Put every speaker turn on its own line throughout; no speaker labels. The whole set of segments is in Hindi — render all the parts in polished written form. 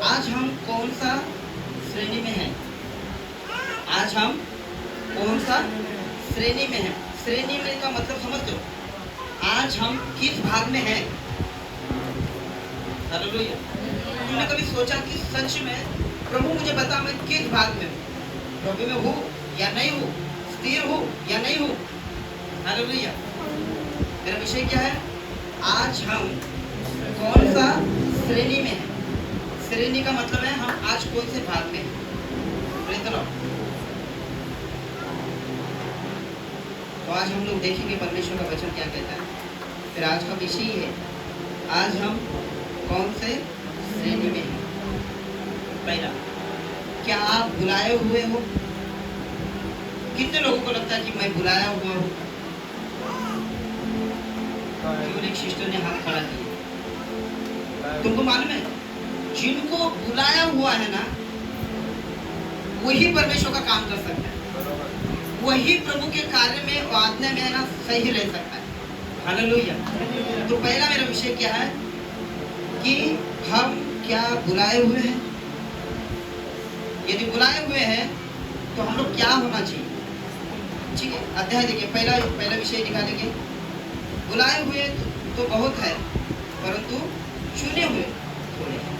आज हम कौन सा श्रेणी में हैं? आज हम कौन सा श्रेणी में हैं? श्रेणी में का मतलब समझ लो। आज हम किस भाग में हैं? हालेलुया। तुमने कभी सोचा कि सच में प्रभु मुझे बता मैं किस भाग में हूँ? प्रभु में हूँ या नहीं हूँ? स्थिर हूँ या नहीं हूँ? हालेलुया। मेरा विषय क्या है? आज हम कौन सा श्रेणी में हैं? श्रेणी का मतलब है हम आज कौन से भाग में हैं। तो आज हम लोग देखेंगे परमेश्वर का वचन क्या कहता है। फिर आज का विषय ही है आज हम कौन से श्रेणी में हैं। पहला, क्या आप बुलाए हुए हो? कितने लोगों को लगता है कि मैं बुलाया हुआ हूँ? एक सिस्टर ने हाथ खड़ा किया। तुमको मालूम है जिनको बुलाया हुआ है ना वही परमेश्वर का काम कर सकता है, वही प्रभु के कार्य में आज्ञा में ना सही रह सकता है। हालेलुया। तो पहला मेरा विषय क्या है कि हम क्या बुलाए हुए हैं? यदि बुलाए हुए हैं तो हम लोग क्या होना चाहिए? ठीक है, अध्याय देखिए, पहला विषय निकालेंगे। बुलाए हुए तो बहुत है परंतु चुने हुए थोड़े हैं।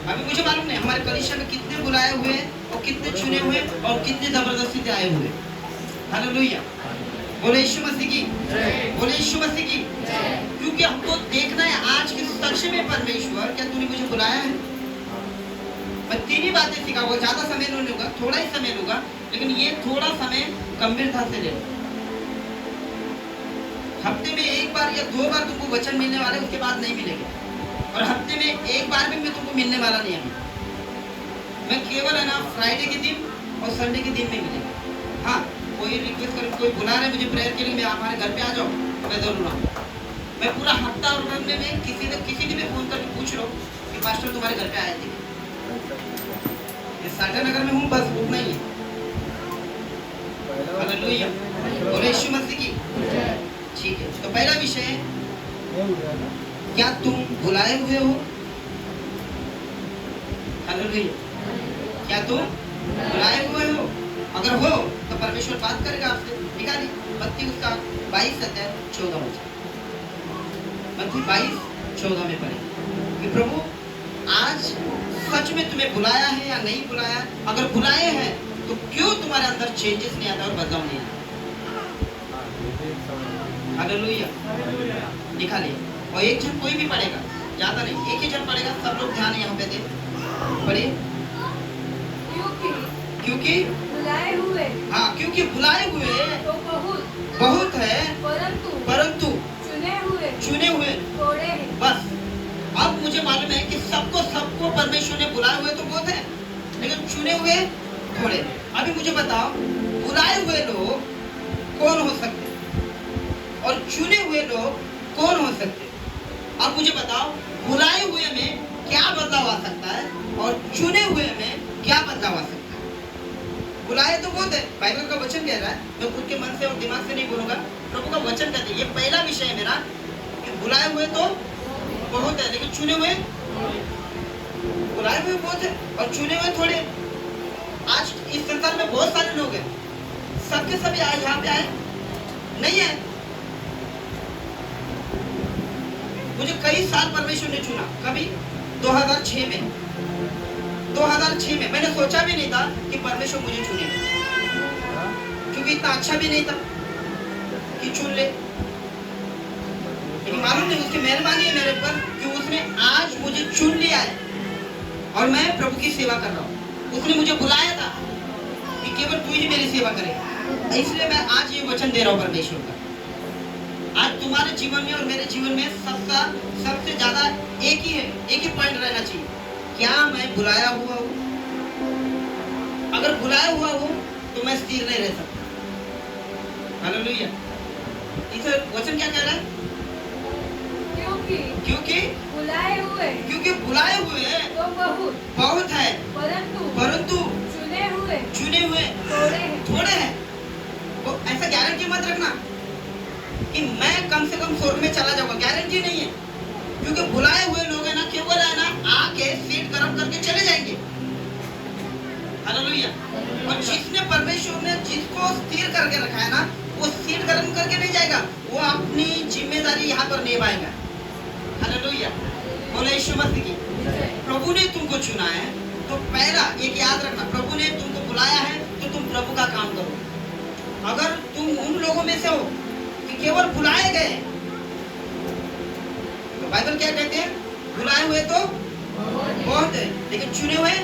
अभी मुझे मालूम नहीं हमारे कलीसिया में कितने बुलाए हुए और कितने चुने हुए और कितने जबरदस्ती से आए हुए। हालेलुया। बोले यीशु मसीह की, बोले यीशु मसीह की। क्योंकि हमको देखना है आज के सच में परमेश्वर क्या तूने मुझे बुलाया है। मैं तीन ही बातें सिखाऊंगा, ज्यादा समय नहीं लूंगा, थोड़ा ही समय लूंगा, लेकिन ये थोड़ा समय गंभीरता से ले लो। हफ्ते में एक बार या 2 बार तुमको वचन मिलने वाले, उसके बाद नहीं मिलेगा। और हफ्ते में एक बार भी मैं तुमको मिलने वाला नहीं है। मैं केवल है ना फ्राइडे के दिन और संडे के दिन में मिलेगा। हाँ, कोई रिक्वेस्ट कर, कोई बुला रहे मुझे प्रेयर के लिए, मैं हमारे घर पे आ जाओ, मैं जरूर आऊँ। मैं पूरा हफ्ता और महीने में किसी दिन में फोन करके पूछ लो कि पास्टर तुम्हारे घर पे आए थे। सागर नगर में हूँ, बस उतना ही है। हालेलुया। बोले यीशु मसीह की। ठीक है, तो पहला विषय क्या तुम बुलाए हुए हो? हालेलुया। क्या तुम बुलाए हुए हो? अगर हो तो परमेश्वर बात करेगा आपसे। निकालिए मत्ती उसका 22 अध्याय 14 में। मत्ती 22:14 में पढ़े कि प्रभु आज सच में तुम्हें बुलाया है या नहीं बुलाया। अगर बुलाए हैं तो क्यों तुम्हारे अंदर चेंजेस नहीं आता और बदलाव नहीं आता। हालेलुया। निकालिए, और एक जन कोई भी पढ़ेगा, ज्यादा नहीं, एक ही जन पढ़ेगा। सब लोग ध्यान यहाँ पे दे, पढ़िए। क्योंकि
बुलाए हुए,
हाँ, क्योंकि बुलाए हुए
तो
बहुत है परंतु चुने हुए
थोड़े हैं।
बस। अब मुझे मालूम है कि सबको परमेश्वर ने बुलाए हुए तो बहुत है, लेकिन चुने हुए थोड़े। अभी मुझे बताओ बुलाए हुए लोग कौन हो सकते और चुने हुए लोग कौन हो सकते? अब मुझे बताओ बुलाए हुए में क्या बदलाव आ सकता है और चुने हुए में क्या बदलाव आ सकता है? बुलाए तो बहुत है, बाइबल का वचन कह रहा है। मैं खुद के मन से और दिमाग से नहीं बोलूंगा, प्रभु का वचन कहते हैं। ये पहला विषय है मेरा कि बुलाए हुए तो बहुत है लेकिन चुने हुए, बुलाए हुए बहुत है और चुने हुए थोड़े। आज इस संसार में बहुत सारे लोग हैं, सबके सभी आज यहाँ पे आए नहीं है। मुझे कई साल परमेश्वर ने चुना। कभी 2006 में मैंने सोचा भी नहीं था कि परमेश्वर मुझे चुनेगा, क्योंकि इतना अच्छा भी नहीं था कि चुन ले। लेकिन मालूम नहीं उसकी मेहरबानी है मेरे ऊपर कि उसने आज मुझे चुन लिया है और मैं प्रभु की सेवा कर रहा हूँ। उसने मुझे बुलाया था कि केवल तू ही मेरी सेवा करेगा, इसलिए मैं आज ये वचन दे रहा हूँ परमेश्वर का। आज तुम्हारे जीवन में और मेरे जीवन में सबसे ज्यादा एक ही पॉइंट रहना चाहिए, क्या मैं बुलाया हुआ हूँ? अगर बुलाया हुआ हूँ तो मैं स्थिर नहीं रह सकता। हालेलुया। इस वचन क्या कह रहा है? क्योंकि बुलाए हुए
तो
बहुत है परंतु चुने हुए थोड़े हैं। तो ऐसा गारंटी मत रखना कि मैं कम से कम स्वर्ग में चला जाऊंगा, गारंटी नहीं है। क्योंकि बुलाए हुए लोग हैं ना, केवल जिसको स्थिर करके रखा है ना, वो स्थिर करके नहीं जाएगा, वो अपनी जिम्मेदारी यहाँ पर निभाएगा। हालेलुया, बोले यीशु मसीह की। प्रभु ने तुमको चुना है, तो पहला एक याद रखना, प्रभु ने तुमको बुलाया है तो तुम प्रभु का काम करो। अगर तुम उन लोगों में से हो कि केवल बुलाए गए, तो बाइबल क्या कहते हैं, बुलाए हुए तो बहुत है, लेकिन चुने हुए,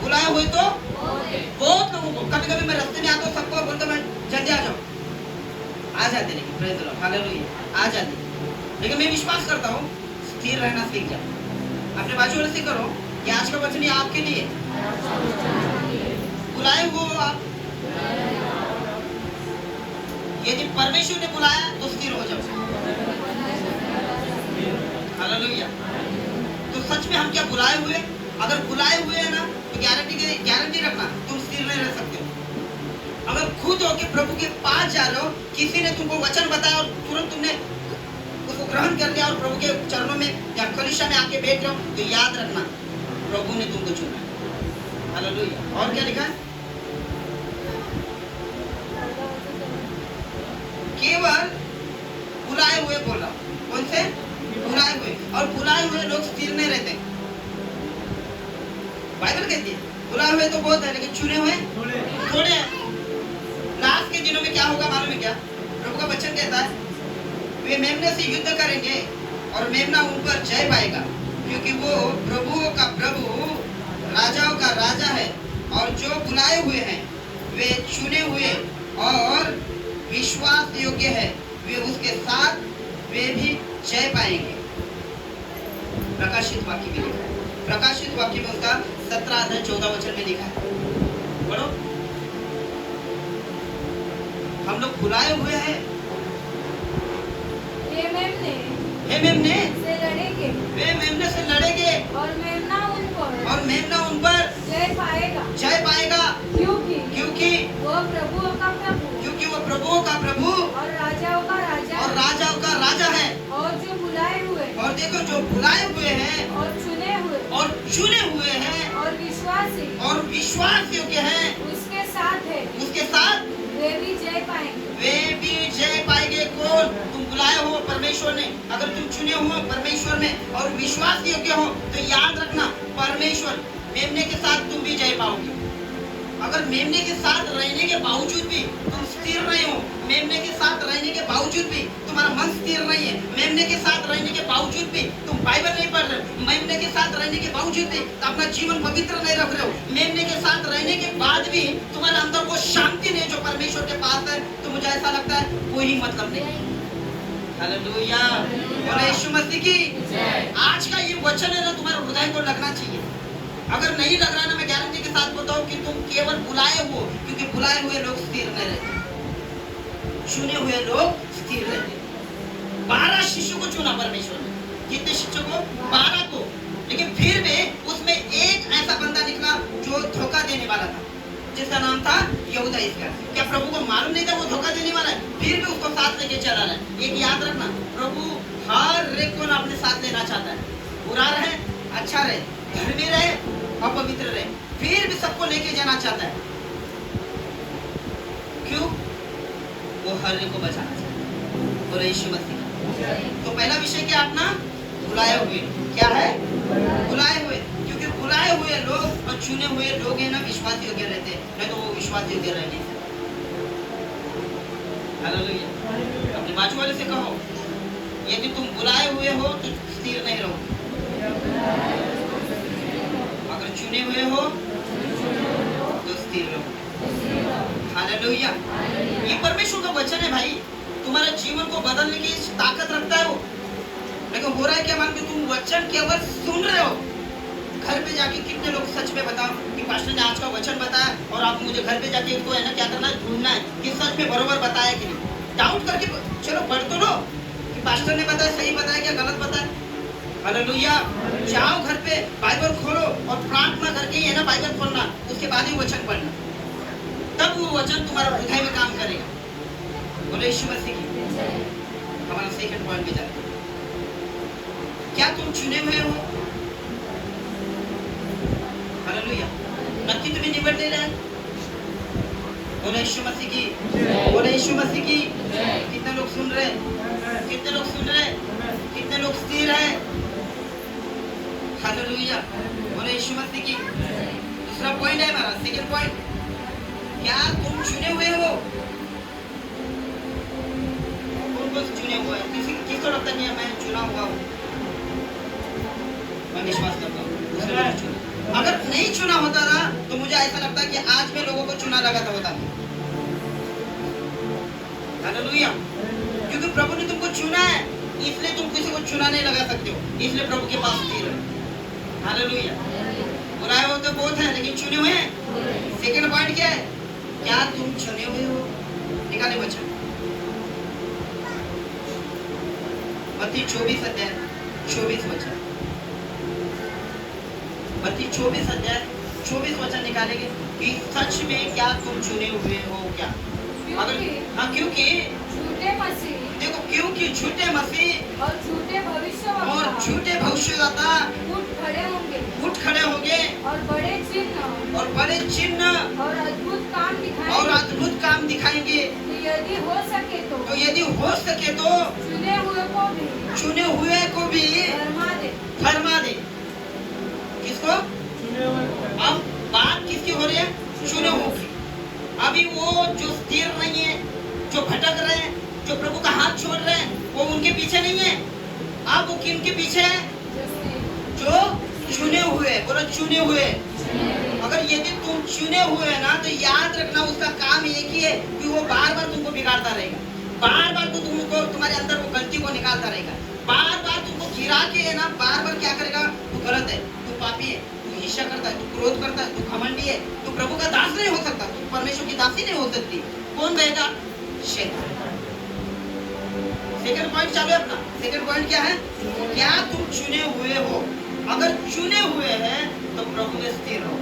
बुलाए हुए तो बहुत लोगों को। कभी कभी मैं रास्ते में आता हूँ, सबको बोलता मैं जल्दी आ जाओ, आ जाते, लेकिन प्रेज़ द लॉर्ड, हालेलुया, आ जाते। लेकिन मैं विश्वास करता हूँ, स्थिर रहना सीख जाओ। अपने बाजू वाले से करो कि आज का वचन ये आपके लिए, बुलाए हुए हो आप। यदि परमेश्वर ने बुलाया तो स्थिर हो जाओ। हालेलुया। तो सच में हम क्या बुलाए हुए? अगर बुलाए हुए हैं ना, तो गारंटी रखना, तुम स्थिर नहीं रह सकते हो। अगर खुद हो के प्रभु के पास जा रहे हो, किसी ने तुमको वचन बताया और तुरंत तुमने उसको ग्रहण कर लिया और प्रभु के चरणों में या कलीसिया में आके बैठ रहे हो, तो याद रखना प्रभु ने तुमको चुना। हालेलुया। और क्या लिखा है? केवल बुलाए हुए बोल रहा हूं। कौन से? बुलाए हुए। और बुलाए हुए लोग स्थिर नहीं रहते। बाइबल कहती है बुलाए हुए तो बहुत है, लेकिन चुने हुए थोड़े हैं। लास्ट के दिनों में क्या होगा मालूम है क्या? प्रभु का वचन कहता है वे मेमने से युद्ध करेंगे और मेमना उन पर जय पाएगा, क्योंकि वो प्रभुओं का प्रभु, राजाओं का राजा है। और जो बुलाए हुए हैं वे चुने हुए और विश्वास योग्य है, वे उसके साथ वे भी जय पाएंगे। प्रकाशित वाक्य में लिखा है, प्रकाशित वाक्य में उसका 17 अध्याय 14 वचन में लिखा है। बोलो, हम लोग बुलाए हुए हैं। हे मेमने
से लड़ेंगे,
वे मेमने से लड़ेंगे
और मेमना उन पर
जय पाएगा, क्योंकि
वो प्रभुओं का प्रभु और राजाओं का राजा है। और जो बुलाए हुए,
और देखो जो बुलाए हुए हैं
और चुने हुए
हैं
और
विश्वास योग्य हैं,
उसके साथ वे भी जय पाएंगे। कौन? तुम बुलाए हो परमेश्वर ने। अगर तुम चुने हो परमेश्वर में और विश्वास योग्य हो, तो याद रखना परमेश्वर मेमने के साथ तुम भी जय पाओगे। अगर मेमने के साथ रहने के बावजूद भी तुम स्थिर नहीं हो, मेमने के साथ रहने के बावजूद भी तुम्हारा मन स्थिर नहीं है, मेमने के साथ रहने के बावजूद भी तुम बाइबल नहीं पढ़ रहे हो, मेमने के साथ रहने के बावजूद भी अपना जीवन पवित्र नहीं रख रहे हो, मेमने के साथ रहने के बाद भी तुम्हारे अंदर वो शांति नहीं जो परमेश्वर के पास है, तो मुझे ऐसा लगता है कोई मतलब नहीं। हालेलुया, बोले यीशु मसीह की। आज का ये वचन है ना, तुम्हारे हृदय को लगना चाहिए। अगर नहीं लग रहा ना, मैं गारंटी के साथ बताऊं कि तुम केवल बुलाए हो, क्योंकि बुलाए हुए लोग स्थिर नहीं रहते, चुने हुए लोग स्थिर रहते। 12 शिष्यों को चुना परमेश्वर ने। कितने शिष्यों को? 12 को। लेकिन फिर भी उसमें एक ऐसा बंदा निकला जो धोखा देने वाला था, जिसका नाम था यहूदा इस्करियोती। क्या प्रभु को मालूम नहीं था वो धोखा देने वाला है? फिर भी उसको साथ लेके चला रहा है। एक याद रखना, प्रभु हर एक को अपने साथ लेना चाहता है। बुरा रहे, अच्छा रहे, धर्मी रहे, अपवित्र रहे, फिर भी सबको लेके जाना चाहता है। क्यों? वो हर एक को बचाना चाहता है। बोले यीशु मसीह। तो पहला विषय क्या अपना? बुलाए हुए। क्या है? बुलाए हुए। क्योंकि बुलाए हुए लोग और चुने हुए लोग हैं ना, विश्वास योग्य रहते हैं, नहीं तो वो विश्वास योग्य रह नहीं सकते। हालेलुया। अपने बाजू वाले से कहो, यदि तुम बुलाए हुए हो तो स्थिर नहीं रहो, अगर चुने हुए हो तो स्थिर रहो। हालेलुया। ये परमेश्वर का वचन है भाई, तुम्हारे जीवन को बदलने की ताकत रखता है वो। लेकिन हो रहा है क्या मान के तुम वचन केवल सुन रहे हो, घर पे जाके कितने लोग सच में बताओ कि पास्टर ने आज का वचन बताया और आप मुझे घर पे जाके इसको है ना क्या करना है, ढूंढना है कि सच में बरोबर बताया कि नहीं। डाउट करके चलो पढ़ तो लो कि पास्टर ने बताया सही बताया क्या गलत बताया। हालेलुया। जाओ घर पे बाइबल खोलो और प्रार्थना करके है ना बाइबल खोलना, उसके बाद ही वचन पढ़ना, तब वो वचन तुम्हारे हृदय में काम करेगा। बोले यीशु मसीह की। हमारा सेकंड पॉइंट पे जाते हैं। क्या तुम चुने हुए हो? हालेलुया। नक्की तुम्हें निबट दे रहा है।
बोले यीशु मसीह की, बोले यीशु मसीह की। कितने लोग सुन रहे, कितने लोग सुन रहे, कितने लोग स्थिर है। हालेलुया, बोले यीशु मसीह की। दूसरा पॉइंट है हमारा, सेकंड पॉइंट, क्या तुम चुने हुए हो? कौन चुने हुए हैं? किसको लगता है कि मैं चुना हुआ हूँ? मैं विश्वास करता हूँ। अगर नहीं चुना होता ना तो मुझे ऐसा लगता है कि आज मैं लोगों को चुना लगाता होता। हालेलुया, क्योंकि प्रभु ने तुमको चुना है, इसलिए तुम किसी को चुना नहीं लगा सकते हो, इसलिए प्रभु के पास स्थिर है। हालेलुया, बुलाए हो तो बहुत है लेकिन चुने हुए हैं। सेकंड पॉइंट क्या है? क्या तुम चुने हुए हो? निकाले वचन, मत्ती 24 अध्याय 24 वचन, मत्ती 24 अध्याय 24 वचन निकालेंगे कि सच में क्या तुम चुने हुए हो क्या? अगर हाँ, क्योंकि
झूठे मसीह,
देखो, क्योंकि झूठे मसीह
और झूठे
भविष्यवक्ता उठ खड़े होंगे
और बड़े चिन्ह
और
अद्भुत काम
दिखाएंगे।
तो यदि हो सके तो
चुने हुए को भी फरमा दे। किसको? अब बात किसकी हो रही है? चुने हुए। अभी वो जो स्थिर नहीं है, जो भटक रहे हैं, जो प्रभु का हाथ छोड़ रहे हैं, वो उनके पीछे नहीं है। अब वो किनके पीछे है? जो चुने हुए। बोलो चुने हुए। अगर यदि तुम चुने हुए ना तो याद रखना, उसका काम एक ही है कि वो बार बार तुमको बिगाड़ता रहेगा, बार बार तो तुमको, तुम्हारे अंदर वो गलती को निकालता रहेगा, बार बार तुमको गिरा के है ना, बार बार क्या करेगा? तू गलत है, तू पापी है, तू ईर्ष्या करता है, तू क्रोध करता है, तू घमंडी है, तू प्रभु का दास नहीं हो सकता, तू परमेश्वर की दासी नहीं हो सकती। कौन रहेगा? शैतान। सेकंड पॉइंट चालू है अपना। सेकंड पॉइंट क्या है? क्या तुम चुने हुए हो? अगर चुने हुए हैं तो प्रभु में स्थिर रहो।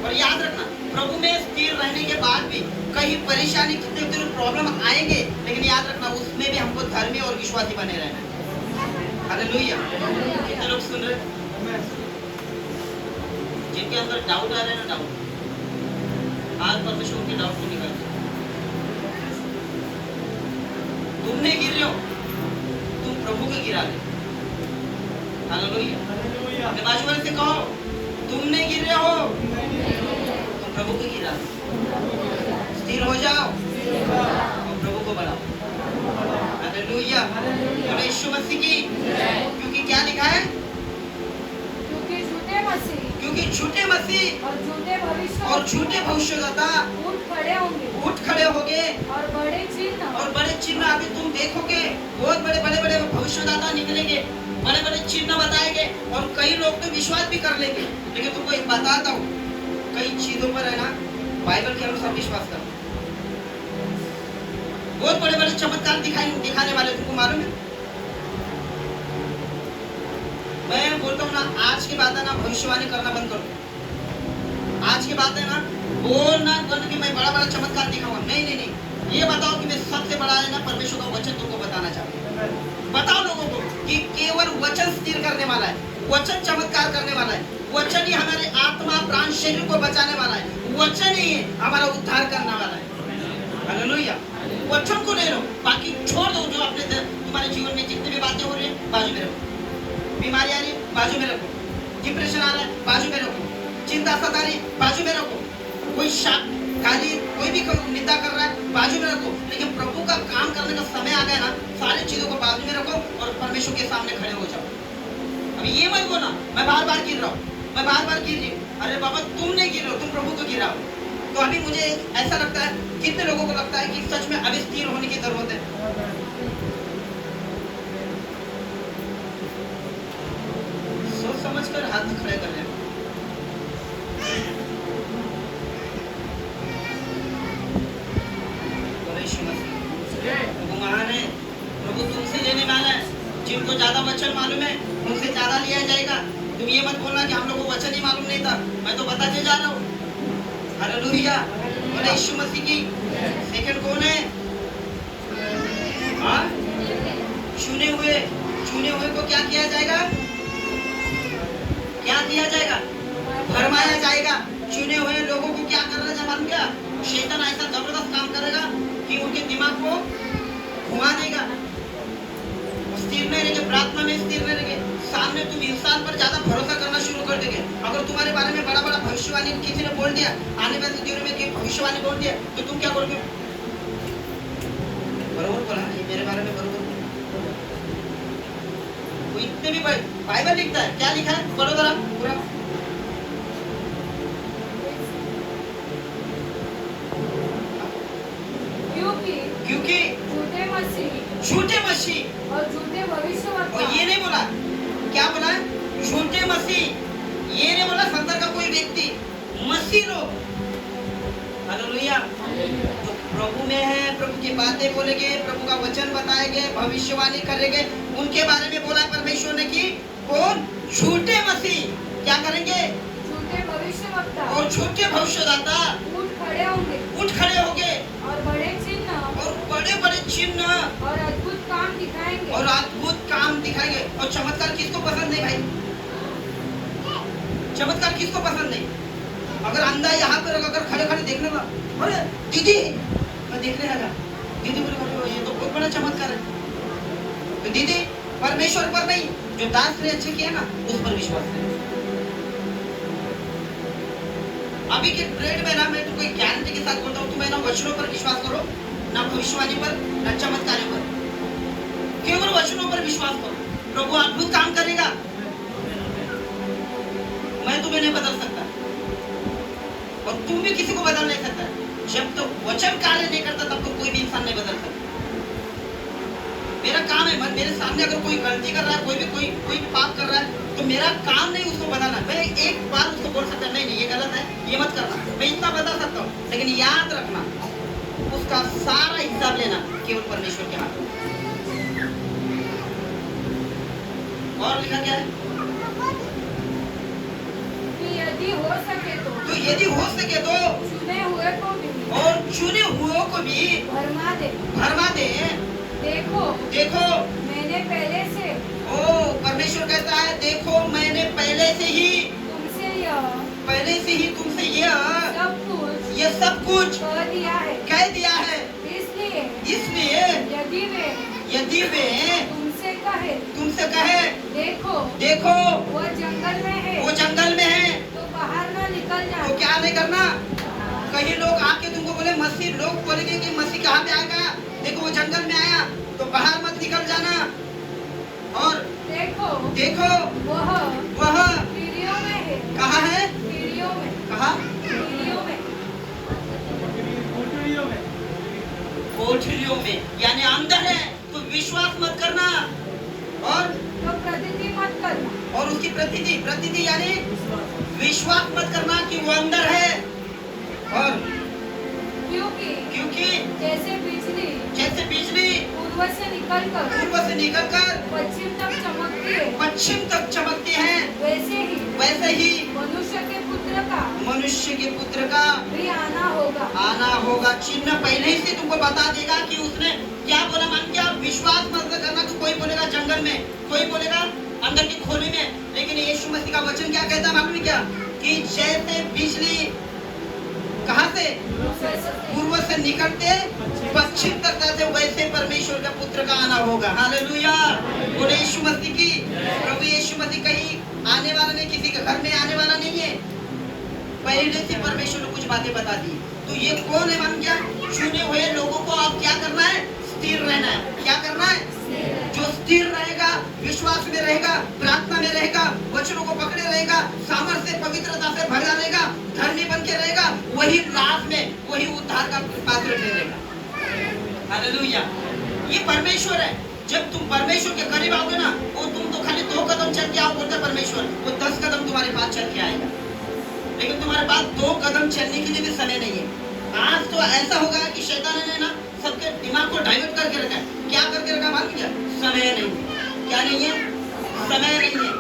और याद रखना, प्रभु में स्थिर रहने के बाद भी कहीं परेशानी, कितने प्रॉब्लम आएंगे, लेकिन याद रखना उसमें भी हमको धर्मी और विश्वासी बने रहना है। हालेलुया, कितने लोग सुन रहे? जिनके अंदर डाउट आ रहे हैं ना, डाउट, आज परमेश्वर के डाउट को निकाल। तुम नहीं गिर रहे हो, तुम प्रभु को गिरा रहे। हालेलुया, अपने बाजू वाले से कहो, तुम नहीं गिर रहे हो, तुम प्रभु को गिरा रहे। स्थिर हो जाओ और प्रभु को बढ़ाओ। हालेलुया, बोलो यीशु मसीह की। क्योंकि क्या लिखा है? क्योंकि झूठे मसीह और झूठे भविष्यवक्ता उठ खड़े होंगे
और
बड़े चिन्ह अभी तुम देखोगे। बहुत बड़े भविष्यवक्ता निकलेंगे, बड़े चिन्ह बताएंगे और कई लोग तो विश्वास भी कर लेंगे। लेकिन तुमको एक बताता हूँ, कई चीजों पर है ना बाइबल के अनुसार विश्वास करो। बहुत बड़े चमत्कार दिखाने वाले तुमको मालूम है। मैं बोलता हूँ ना, आज के बाद है ना भविष्यवाणी करना बंद करो। आज के बाद है ना बोलना बंद कि मैं बड़ा चमत्कार दिखाऊंगा। नहीं, ये बताओ कि मैं सबसे बड़ा है ना परमेश्वर का वचन तुमको बताना चाहता हूँ। बताओ लोगों को कि केवल वचन स्थिर करने वाला है, वचन चमत्कार करने वाला है, वचन ही हमारे आत्मा प्राण शरीर को बचाने वाला है, वचन ही हमारा उद्धार करने वाला है। हालेलुया, वचन को ले लो, बाकी छोड़ दो। जो अपने तुम्हारे जीवन में जितनी भी बातें हो रही है बाजू में रखो। बीमारी आ रही है बाजू में रखो, डिप्रेशन आ रहा है बाजू में रखो, चिंता सता रही बाजू में रखो, कोई शाप गाली कोई भी निंदा कर रहा है बाजू में रखो। लेकिन प्रभु का काम करने का समय आ गया ना, सारी चीजों को बाजू में रखो और परमेश्वर के सामने खड़े हो जाओ। अभी ये मत बोलना मैं बार बार गिर रहा हूँ, मैं बार बार गिर रही हूँ। अरे बाबा, तुम नहीं गिर रहे हो, तुम प्रभु को गिराओ। तो अभी मुझे ऐसा लगता है, कितने लोगों को लगता है कि सच में अभी स्थिर होने की जरूरत है। सोच समझकर हाथ खड़े कर लेना। प्रभु महान है, प्रभु तुमसे लेने वाला है। जिनको ज्यादा वचन मालूम है उनसे ज्यादा लिया जाएगा। तुम ये मत बोलना कि हम लोगों को वचन ही मालूम नहीं था, मैं तो बताते जा रहा हूँ। हालेलुया, बोले यीशु मसीह की। सेकंड कौन है? हाँ, चुने हुए को क्या किया जाएगा? क्या दिया जाएगा? फरमाया जाएगा। चुने हुए लोगों को क्या करना है मालूम क्या? शैतान ऐसा जबरदस्त दिमाग को घुमा देगा, स्थिर नहीं रहेंगे, प्रार्थना में स्थिर नहीं रहेंगे, सामने तुम इंसान पर ज्यादा भरोसा करना शुरू कर देंगे। अगर तुम्हारे बारे में बड़ा बड़ा भविष्यवाणी किसी ने बोल दिया, आने वाले दिनों में भविष्यवाणी बोल दिया, तो तुम क्या बोलोगे? बरोबर बोला, ये मेरे बारे में बरोबर बोला। वो इतने भी बाइबल लिखता है, क्या लिखा है पढ़ो जरा पूरा। क्योंकि झूठे मसीह
और झूठे भविष्यवक्ता,
और ये नहीं बोला, क्या बोला? झूठे मसीह, ये नहीं बोला संसार का कोई व्यक्ति, मसीह लोग। हालेलुया। जो प्रभु में है, प्रभु की बातें बोलेंगे, प्रभु का वचन बताएंगे, भविष्यवाणी करेंगे, उनके बारे में बोला परमेश्वर ने कि कौन? झूठे मसीह क्या करेंगे?
झूठे भविष्यवक्ता
और झूठे भविष्यदाता
उठ खड़े होंगे
और बड़े बड़े चिन्ह
और अद्भुत काम दिखाएंगे
और चमत्कार किसको पसंद नहीं भाई? चमत्कार किसको पसंद नहीं? अगर अंधा यहाँ पर अगर खड़े खड़े देखने लगा, अरे दीदी मैं देखने लगा, दीदी बोले ये तो बहुत बड़ा चमत्कार है। तो दीदी परमेश्वर पर नहीं, जो दास ने अच्छे किया ना उस पर विश्वास है। अभी के पीरियड में ना मैं तुमको गारंटी के साथ बोलता हूँ, तुम ना वचनों पर विश्वास करो, ना भविष्यवाणी पर, ना चमत्कारों पर, केवल वचनों पर विश्वास करो। प्रभु अद्भुत काम करेगा। मैं तुम्हें नहीं बदल सकता और तुम भी किसी को बदल नहीं सकता। जब तो वचन कार्य नहीं करता तब तो कोई भी इंसान नहीं बदल सकता। मेरा काम है, मेरे सामने अगर कोई गलती कर रहा है, कोई भी पाप कर रहा है, तो मेरा काम नहीं उसको बताना। मैं एक बार उसको बोल सकता नहीं ये गलत है, ये मत करना, मैं इतना बता सकता हूँ, लेकिन याद रखना उसका सारा हिसाब लेना केवल परमेश्वर के हाथ में। और लिखा क्या है?
यदि हो सके तो चुने हुए को भी भरमा दे। देखो
मैंने पहले से, ओ परमेश्वर कहता है देखो मैंने पहले से ही तुमसे ये सब कुछ कह दिया है। इसलिए यदि वे तुमसे कहे देखो
वो
जंगल में है
तो बाहर ना निकल जाए,
तो क्या नहीं करना? कहीं लोग आके तुमको बोले मसीह, लोग बोलेंगे कि मसीह कहाँ पे आएगा, देखो वो जंगल में आया, तो बाहर मत निकल जाना। और देखो वह
पीढ़ियों में है।
कहाँ है?
पीढ़ियों में।
कहाँ? कोठरियों में, यानी अंदर है तो विश्वास मत करना और
तो प्रतीति मत करना।
और उसकी प्रतीति यानी विश्वास मत करना कि वो अंदर है। और क्योंकि
जैसे बिजली पूर्व से निकलकर
पश्चिम तक चमकती है, वैसे ही मनुष्य के पुत्र का
भी आना होगा।
चिन्ह पहले ही से तुमको बता देगा कि उसने क्या बोला। मान क्या विश्वास मत करना कि कोई बोलेगा जंगल में, कोई बोलेगा अंदर की खोली में, लेकिन यीशु मसीह का वचन क्या कहता है मालूम है क्या? कि जैसे बिजली कहाँ से? पूर्व से निकलते पश्चिम तक जाते, वैसे परमेश्वर का पुत्र का आना होगा। हालेलुया। बोले यीशु मसीह की। प्रभु यीशु मसीह कहीं आने वाला नहीं, किसी के घर में आने वाला नहीं है, पहले से परमेश्वर ने कुछ बातें बता दी। तो ये कौन है? मान गया चुने हुए लोगों को अब क्या करना है? स्थिर रहना है। क्या करना है? जो स्थिर रहेगा, विश्वास में रहेगा, प्रार्थना में रहेगा, वचनों को पकड़े रहेगा, सामर्थ्य पवित्रता से भरा रहेगा, धर्मी बन के रहेगा, वही लाभ में, वही उद्धार का पात्र ठहरेगा। हालेलुया। ये परमेश्वर है। जब तुम परमेश्वर के करीब आओगे ना, वो तुम तो खाली 2 कदम चल के आओ बोलते परमेश्वर, वो 10 कदम तुम्हारे पास चल के आएगा। लेकिन तुम्हारे पास 2 कदम चलने के लिए भी समय नहीं है। आज तो ऐसा होगा कि शैतान ने ना सबके दिमाग को डाइवर्ट करके रखा है। क्या करके रखा मालूम क्या? समय नहीं। क्या नहीं है? समय नहीं है।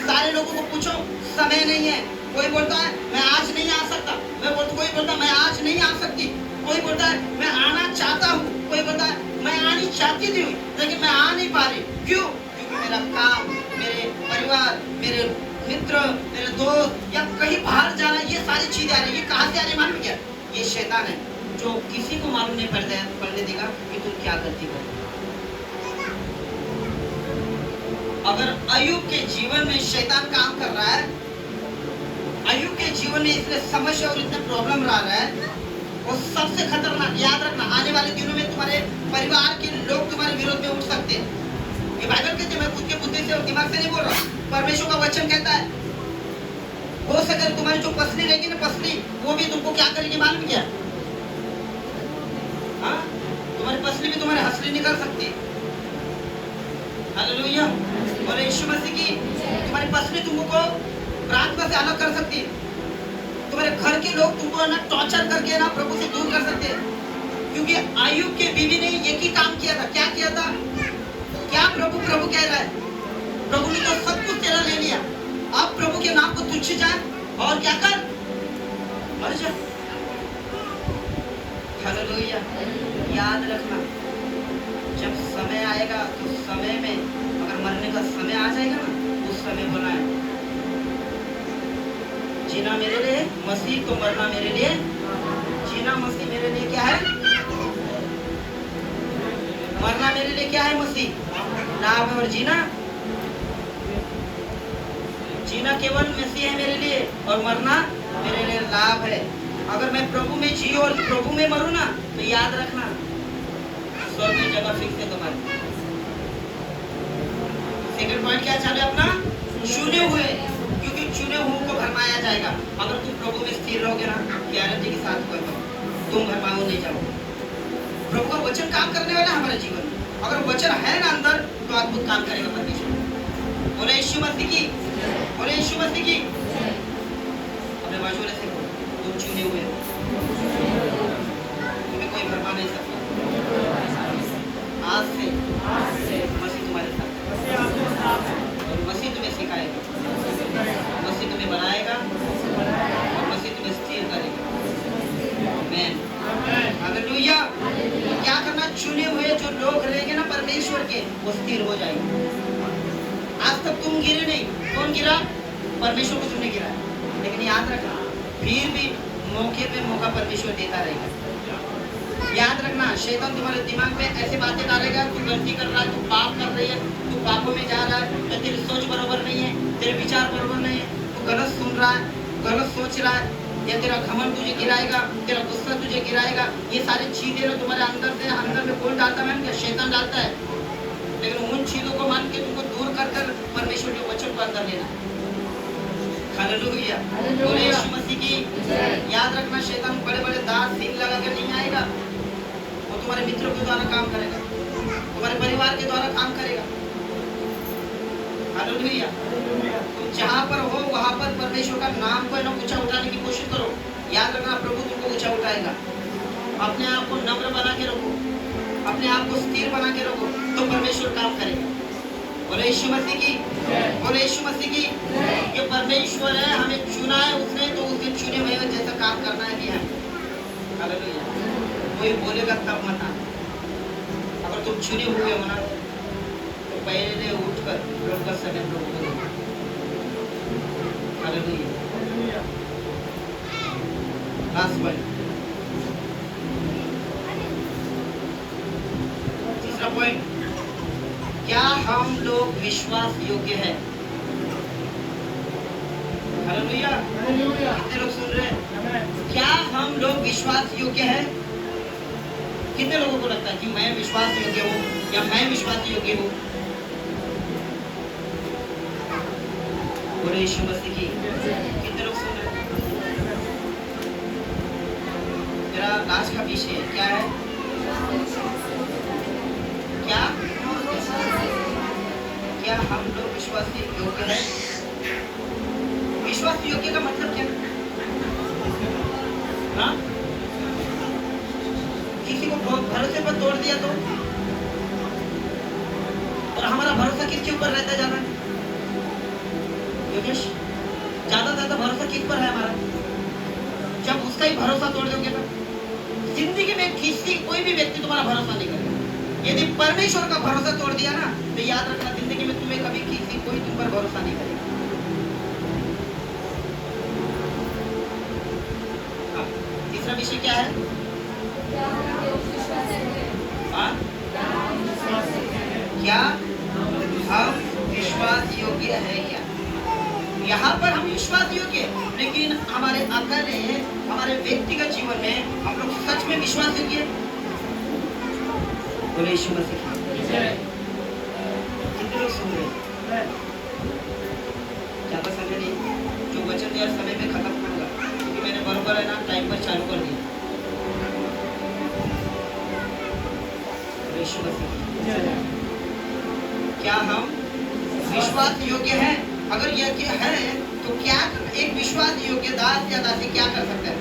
सारे लोगों को पूछो, समय नहीं है। कोई बोलता है मैं आज नहीं आ सकता, कोई बोलता है मैं आज नहीं आ सकती, कोई बोलता है मैं आना चाहता हूँ, कोई बोलता है मैं आनी चाहती थी लेकिन मैं आ नहीं पा रही। क्यों? क्योंकि मेरा काम, मेरे परिवार, मेरे मित्र, मेरे दोस्त या कहीं बाहर जाना, ये सारी चीजें आ रही। ये कहाँ से आ रही मालूम क्या? ये शैतान है जो किसी को मालूम नहीं पड़ने देगा कि तुम क्या गलती कर रहे हो। अगर अय्यूब के जीवन में शैतान काम कर रहा है, अय्यूब के जीवन में इतने समस्या और इतने प्रॉब्लम रहा है, वो सबसे खतरनाक, याद रखना, आने वाले दिनों में तुम्हारे परिवार के लोग तुम्हारे विरोध में उठ सकते हैं। ये बाइबल कहते हैं, मैं खुद के बुद्धि से और दिमाग से नहीं बोल रहा, परमेश्वर का वचन कहता है। हो सके तुम्हारी जो पसली रहेगी ना, पसली, वो भी तुमको क्या करेगी मालूम क्या? हाँ, तुम्हारी पसली भी तुम्हारे हंसली निकाल सकती है। हालेलुया। और यीशु मसीह की तुम्हारी पसली तुमको प्रार्थना से अलग कर सकती है। तुम्हारे घर के लोग तुमको ना टॉर्चर करके ना प्रभु से दूर कर सकते हैं। क्योंकि अय्यूब के बीवी ने एक ही काम किया था। क्या किया था? क्या प्रभु कह रहा है? प्रभु ने तो सब कुछ तेरा ले लिया, अब प्रभु के नाम को तुच्छ जान और क्या कर, मर जा। हालेलुया। याद रखना, जब समय आएगा तो समय में अगर मरने का समय आ जाएगा ना, उस समय बोला है जीना मेरे लिए मसीह, तो मरना मेरे लिए। जीना मसीह मेरे लिए क्या है? मरना मेरे लिए क्या है? मसीह लाभ है, और जीना केवल मसीह है मेरे लिए, और मरना मेरे लिए लाभ है। अगर मैं प्रभु में जी और प्रभु में मरूं ना, तो याद रखना स्वर्ग में जगह फिक्स है तुम्हारी। सेकंड पॉइंट क्या चालू है अपना? चुने हुए, क्योंकि चुने हुए को भरमाया जाएगा। अगर तुम प्रभु में स्थिर रहोगे ना, गारंटी के साथ कहता हूं, तुम भरमाओ नहीं जाओगे। प्रभु का वचन काम करने वाला हमारे जीवन में, अगर वचन है ना अंदर, तो अद्भुत काम करेगा परमेश्वर। बोले यीशु मसीह की, बोले यीशु मसीह की। अपने बाजू वाले से बोलो, तुम चुने हुए हो, तुम्हें कोई भरमा नहीं सकता। आज से मसीह तुम्हारे साथ, और मसीह तुम्हें सिखाएगा, मसीह तुम्हें बनाएगा, और मसीह तुम्हें स्थिर करेगा। आमीन। हालेलुया। क्या करना? चुने हुए जो लोग रहेंगे ना परमेश्वर के, वो स्थिर हो जाएंगे। आज तक तुम गिरे नहीं, कौन गिरा? परमेश्वर को तुमने गिरा। लेकिन याद रखना, फिर भी मौके पे मौका परमेश्वर देता रहेगा। याद रखना, शैतान तुम्हारे दिमाग में ऐसे बातें डालेगा, तू गलती कर रहा है, तू पाप कर रही है, तू पापों में जा रहा है, तो तेरी सोच बराबर नहीं है, तेरे विचार बराबर नहीं है, तू गलत सुन रहा है, गलत सोच रहा है, या तेरा घमंड तुझे गिराएगा, तेरा गुस्सा तुझे गिराएगा। ये सारी चीजें ना तुम्हारे अंदर में कौन डालता है? शैतान डालता है। लेकिन उन चीजों को मान के तुमको दूर कर परमेश्वर के वचन को अंदर लेना। हालेलुया। बोले यीशु मसीह की। याद रखना, शैतान बड़े-बड़े दांत सींग लगा कर नहीं आएगा। वो तुम्हारे मित्रों के द्वारा काम करेगा, तुम्हारे परिवार के द्वारा काम करेगा। हालेलुया। तुम जहाँ पर हो वहाँ पर परमेश्वर का नाम को ना ऊंचा उठाने की कोशिश करो। याद रखना, प्रभु तुमको ऊंचा उठाएगा। अपने आप को नम्र बना के रखो, अपने आप को स्थिर बना के रखो, तो परमेश्वर काम करेगा। बोले यीशु मसीह की, बोले यीशु मसीह की। ये परमेश्वर है, हमें चुना है उसने, तो उसके चुने हुए जैसा काम करना है भी है। हालेलुया। कोई बोलेगा तब मत आना। अगर तुम चुने हुए हो ना, तो पहले उठकर प्रभु का समय प्रभु को दो। हालेलुया। लास्ट पॉइंट, तीसरा पॉइंट, क्या हम लोग विश्वास योग्य हैं? हालेलुया। कितने लोग सुन रहे हैं? क्या हम लोग विश्वास योग्य हैं? कितने लोगों को लगता है कि मैं विश्वास योग्य हूँ या मैं विश्वास योग्य हूँ? बोले यीशु मसीह की। कितने लोग सुन रहे हैं? मेरा आज का विषय क्या है? क्या हम लोग विश्वास योग्य हैं? विश्वास योग्य का मतलब क्या? हाँ? किसी को भरोसे पर तोड़ दिया तो? और हमारा भरोसा किसके ऊपर रहता है ज्यादा? योगेश, ज्यादा भरोसा किस पर है हमारा? जब उसका ही भरोसा तोड़ दोगे तो जिंदगी में कोई भी व्यक्ति तुम्हारा भरोसा नहीं करेगा। यदि परमेश्वर का भरोसा तोड़ दिया ना, तो याद रखना, जिंदगी में तुम्हें कभी कोई तुम पर भरोसा नहीं करेगा। तीसरा विषय क्या है? यहाँ पर हम विश्वास योग्य, लेकिन हमारे अकेले हमारे व्यक्तिगत जीवन में हम लोग सच में विश्वास योग्य। बोले यीशु मसीह। कितने लोग सुन रहे? ज्यादा समय नहीं, जो वचन दिया समय में खत्म होगा, क्योंकि मैंने बरोबर है ना टाइम पर चालू कर दिया। यीशु मसीह। क्या हम विश्वास योग्य हैं? अगर योग्य है तो क्या एक विश्वास योग्य दास या दासी क्या कर सकता है?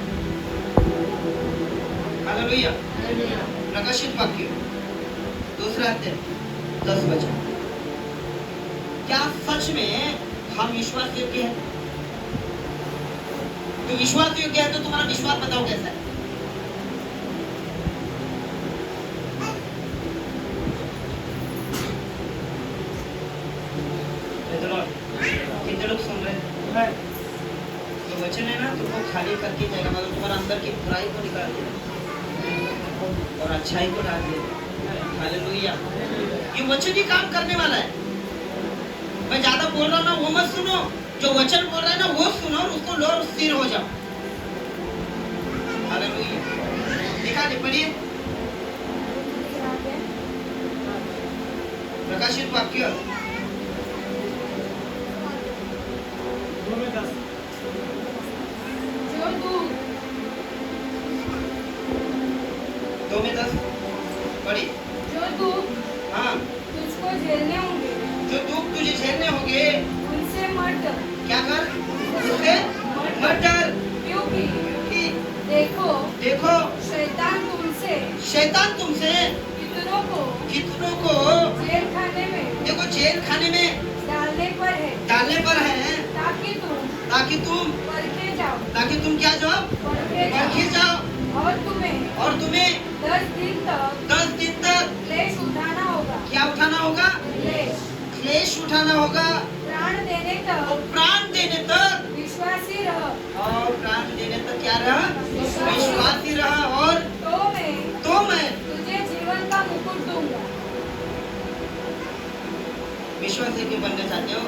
हालेलुया। प्रकाशित वाक्य 2 अध्याय 10 वचन। क्या सच में हम विश्वास योग्य हैं? तो विश्वास योग्य है तो तुम्हारा विश्वास बताओ कैसा है? कितने लोग सुन रहे हैं? तो वचन है ना तुमको खाली करके जाएगा, मगर तुम्हारा अंदर की बुराई को निकाल देगा और अच्छाई को डाल देगा। हालेलुया। ये वचन ही काम करने वाला है। मैं ज्यादा बोल रहा हूँ ना वो मत सुनो, जो वचन बोल रहा है ना वो सुनो और उसको लो और स्थिर हो जाओ। हालेलुया। देखा नहीं? पढ़िए प्रकाशित वाक्य 2:10 पढ़ी।
जो दुख
हाँ,
तुझको झेलने होंगे,
जो दुख तुझे झेलने होंगे
उनसे मत डर।
क्या कर? उससे मत डर,
क्योंकि देखो शैतान तुमसे कितनों को जेल खाने में डालने पर है ताकि तुम ताकि तुम क्या जाओ? परखे जाओ। और तुम्हें 10 दिन तक क्लेश उठाना होगा।
क्या उठाना होगा? क्लेश उठाना होगा।
प्राण देने तक विश्वासी रह।
और प्राण देने तक क्या रहा? विश्वासी रहा। और तो मैं
तुझे जीवन का मुकुट दूंगा।
विश्वासी क्यों बनना चाहते हो?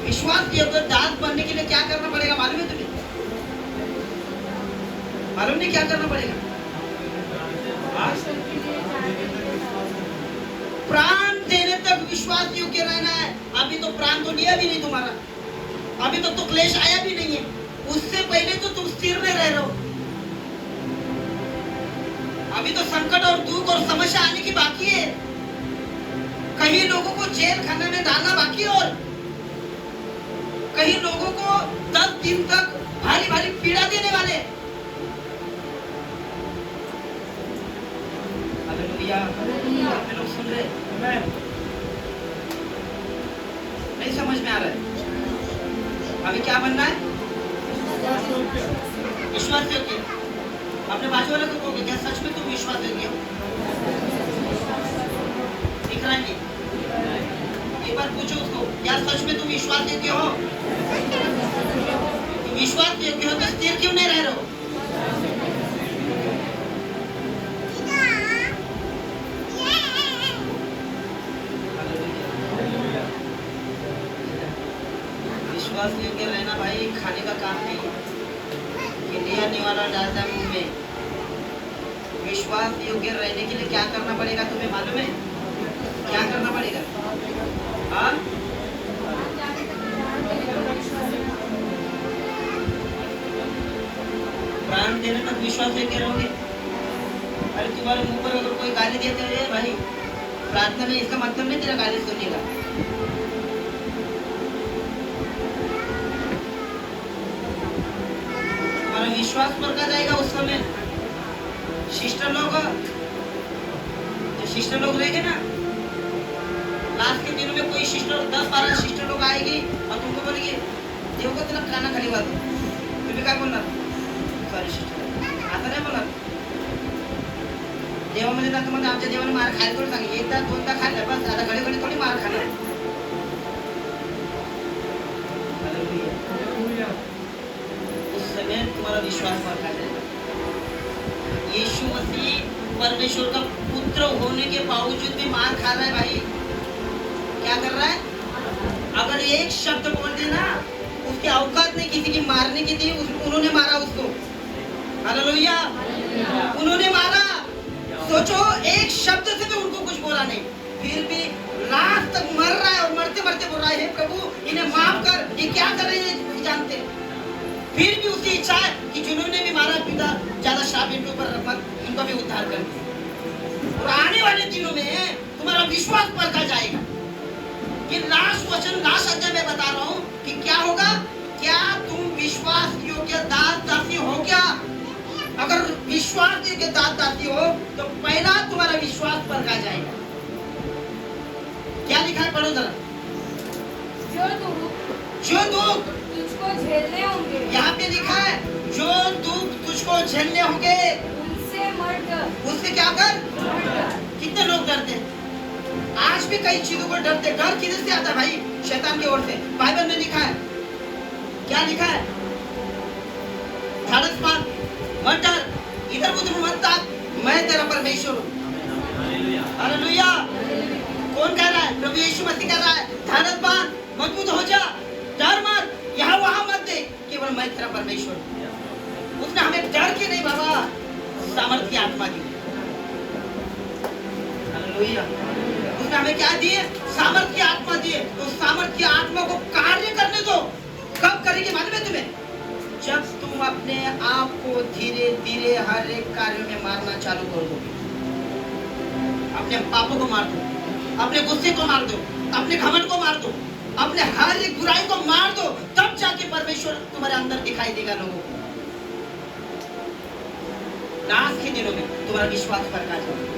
विश्वास योग्य दास बनने के लिए क्या करना पड़ेगा मालूम है तुम्हें? मालूम नहीं क्या करना पड़ेगा? प्राण देने तक विश्वास योग्य रहना है। अभी तो प्राण तो लिया भी नहीं तुम्हारा, अभी तो क्लेश आया भी नहीं है, उससे पहले तो तुम स्थिर में रह रहे हो। अभी तो संकट और दुख और समस्या आने की बाकी है। कई लोगों को जेल खाने में डालना बाकी है और कई लोगों को 10 दिन तक भारी भारी पीड़ा देने वाले। हालेलुया। आप लोग सुन रहे? नहीं समझ में आ रहा है? अभी क्या बनना है? विश्वास योग्य। अपने बाजू वाले को कहोगे क्या सच में तुम विश्वास योग्य हो? दिख रहा है? एक बार पूछो उसको, क्या सच में तुम विश्वास योग्य हो? विश्वास योग्य हो तो स्थिर क्यों नहीं रह रहे हो? विश्वास योग्य रहना भाई खाने का काम नहीं कि लिया निवाला डालता है मुंह में। विश्वास योग्य रहने के लिए क्या करना पड़ेगा तुम्हें मालूम है? क्या करना पड़ेगा? हाँ? प्राण देने तक विश्वास योग्य रहोगे। अरे तुम्हारे मुंह पर अगर कोई गाली देते है भाई प्रार्थना में, इसका मतलब नहीं तेरा गाली सुनेगा। तुम्हारा विश्वास पर का जाएगा उस समय। सिस्टर लोग, जो सिस्टर लोग रहेंगे ना, लास्ट के दिनों में कोई सिस्टर 10-12 सिस्टर लोग आएगी और तुमको बोलेगी देव को तुला खाना खाली वाद तुम्हें क्या बोलना? सॉरी सिस्टर आता नाही बोलणार। देवामध्ये जातो म्हणजे आमच्या देवाने मार खायला थोडी सांगितलं, एकदा दोनदा खाल्लं बस, आता घडी घडी थोडी मार खाणार। उस समय तुम्हारा विश्वास पर खा जाएगा। यीशु मसीह परमेश्वर का पुत्र होने के बावजूद भी मार खा रहा है भाई। क्या कर रहा है? अगर एक शब्द बोल देना, उसकी औकात नहीं किसी की मारने की थी, उन्होंने मारा उसको। हालेलुया, उन्होंने मारा। सोचो, एक शब्द से भी उनको कुछ बोला नहीं, फिर भी लास्ट तक मर रहा है और मरते मरते बोल रहा है, हे प्रभु इन्हें माफ कर, ये क्या कर रहे हैं नहीं जानते। फिर भी उसकी इच्छा है कि जिन्होंने भी मारा, पिता ज्यादा श्राप इनके ऊपर मत, इनको भी उद्धार कर दे। और आने वाले दिनों में तुम्हारा विश्वास परखा जाएगा। कि लास्ट वचन, लास्ट अध्याय में बता रहा हूं कि क्या होगा, क्या तुम विश्वास योग्य दास दासी हो क्या? अगर विश्वास योग्य दास दासी हो तो पहला तुम्हारा विश्वास परखा जाएगा। क्या लिखा है, पढ़ो जरा। जो दुख
तुझको झेलने होंगे,
यहाँ पे लिखा है, जो दुख तुझको झेलने होंगे
उनसे मत डर।
उससे क्या कर? कितने लोग डरते हैं आज भी, कई चीजों को डरते। डर किधर से आता है भाई? शैतान की ओर से। बाइबल में लिखा है, क्या लिखा है? धाड़स मान, मत डर, इधर उधर मत ताक, मैं तेरा परमेश्वर हूँ। हालेलुया। कौन कह रहा है? प्रभु यीशु मसीह कह रहा है, धाड़स मान, मजबूत हो जा, डर मत, यहाँ वहां मत दे, केवल मैं तेरा परमेश्वर हूँ। उसने हमें डर के नहीं बाबा, सामर्थ की आत्मा दी। हालेलुया। उसने हमें क्या दिए? सामर्थ की आत्मा दिए। तो सामर्थ की आत्मा को कार्य करने दो। कब करेगी मालूम है तुम्हें? जब तुम अपने आप को धीरे धीरे हर एक कार्य में मारना चालू कर दो। अपने पापों को मार दो, अपने गुस्से को मार दो, अपने घमंड को मार दो, अपने हर एक बुराई को मार दो, तब जाके परमेश्वर तुम्हारे अंदर दिखाई देगा लोगों को। लास्ट के दिनों में तुम्हारा विश्वास परखा जाएगा।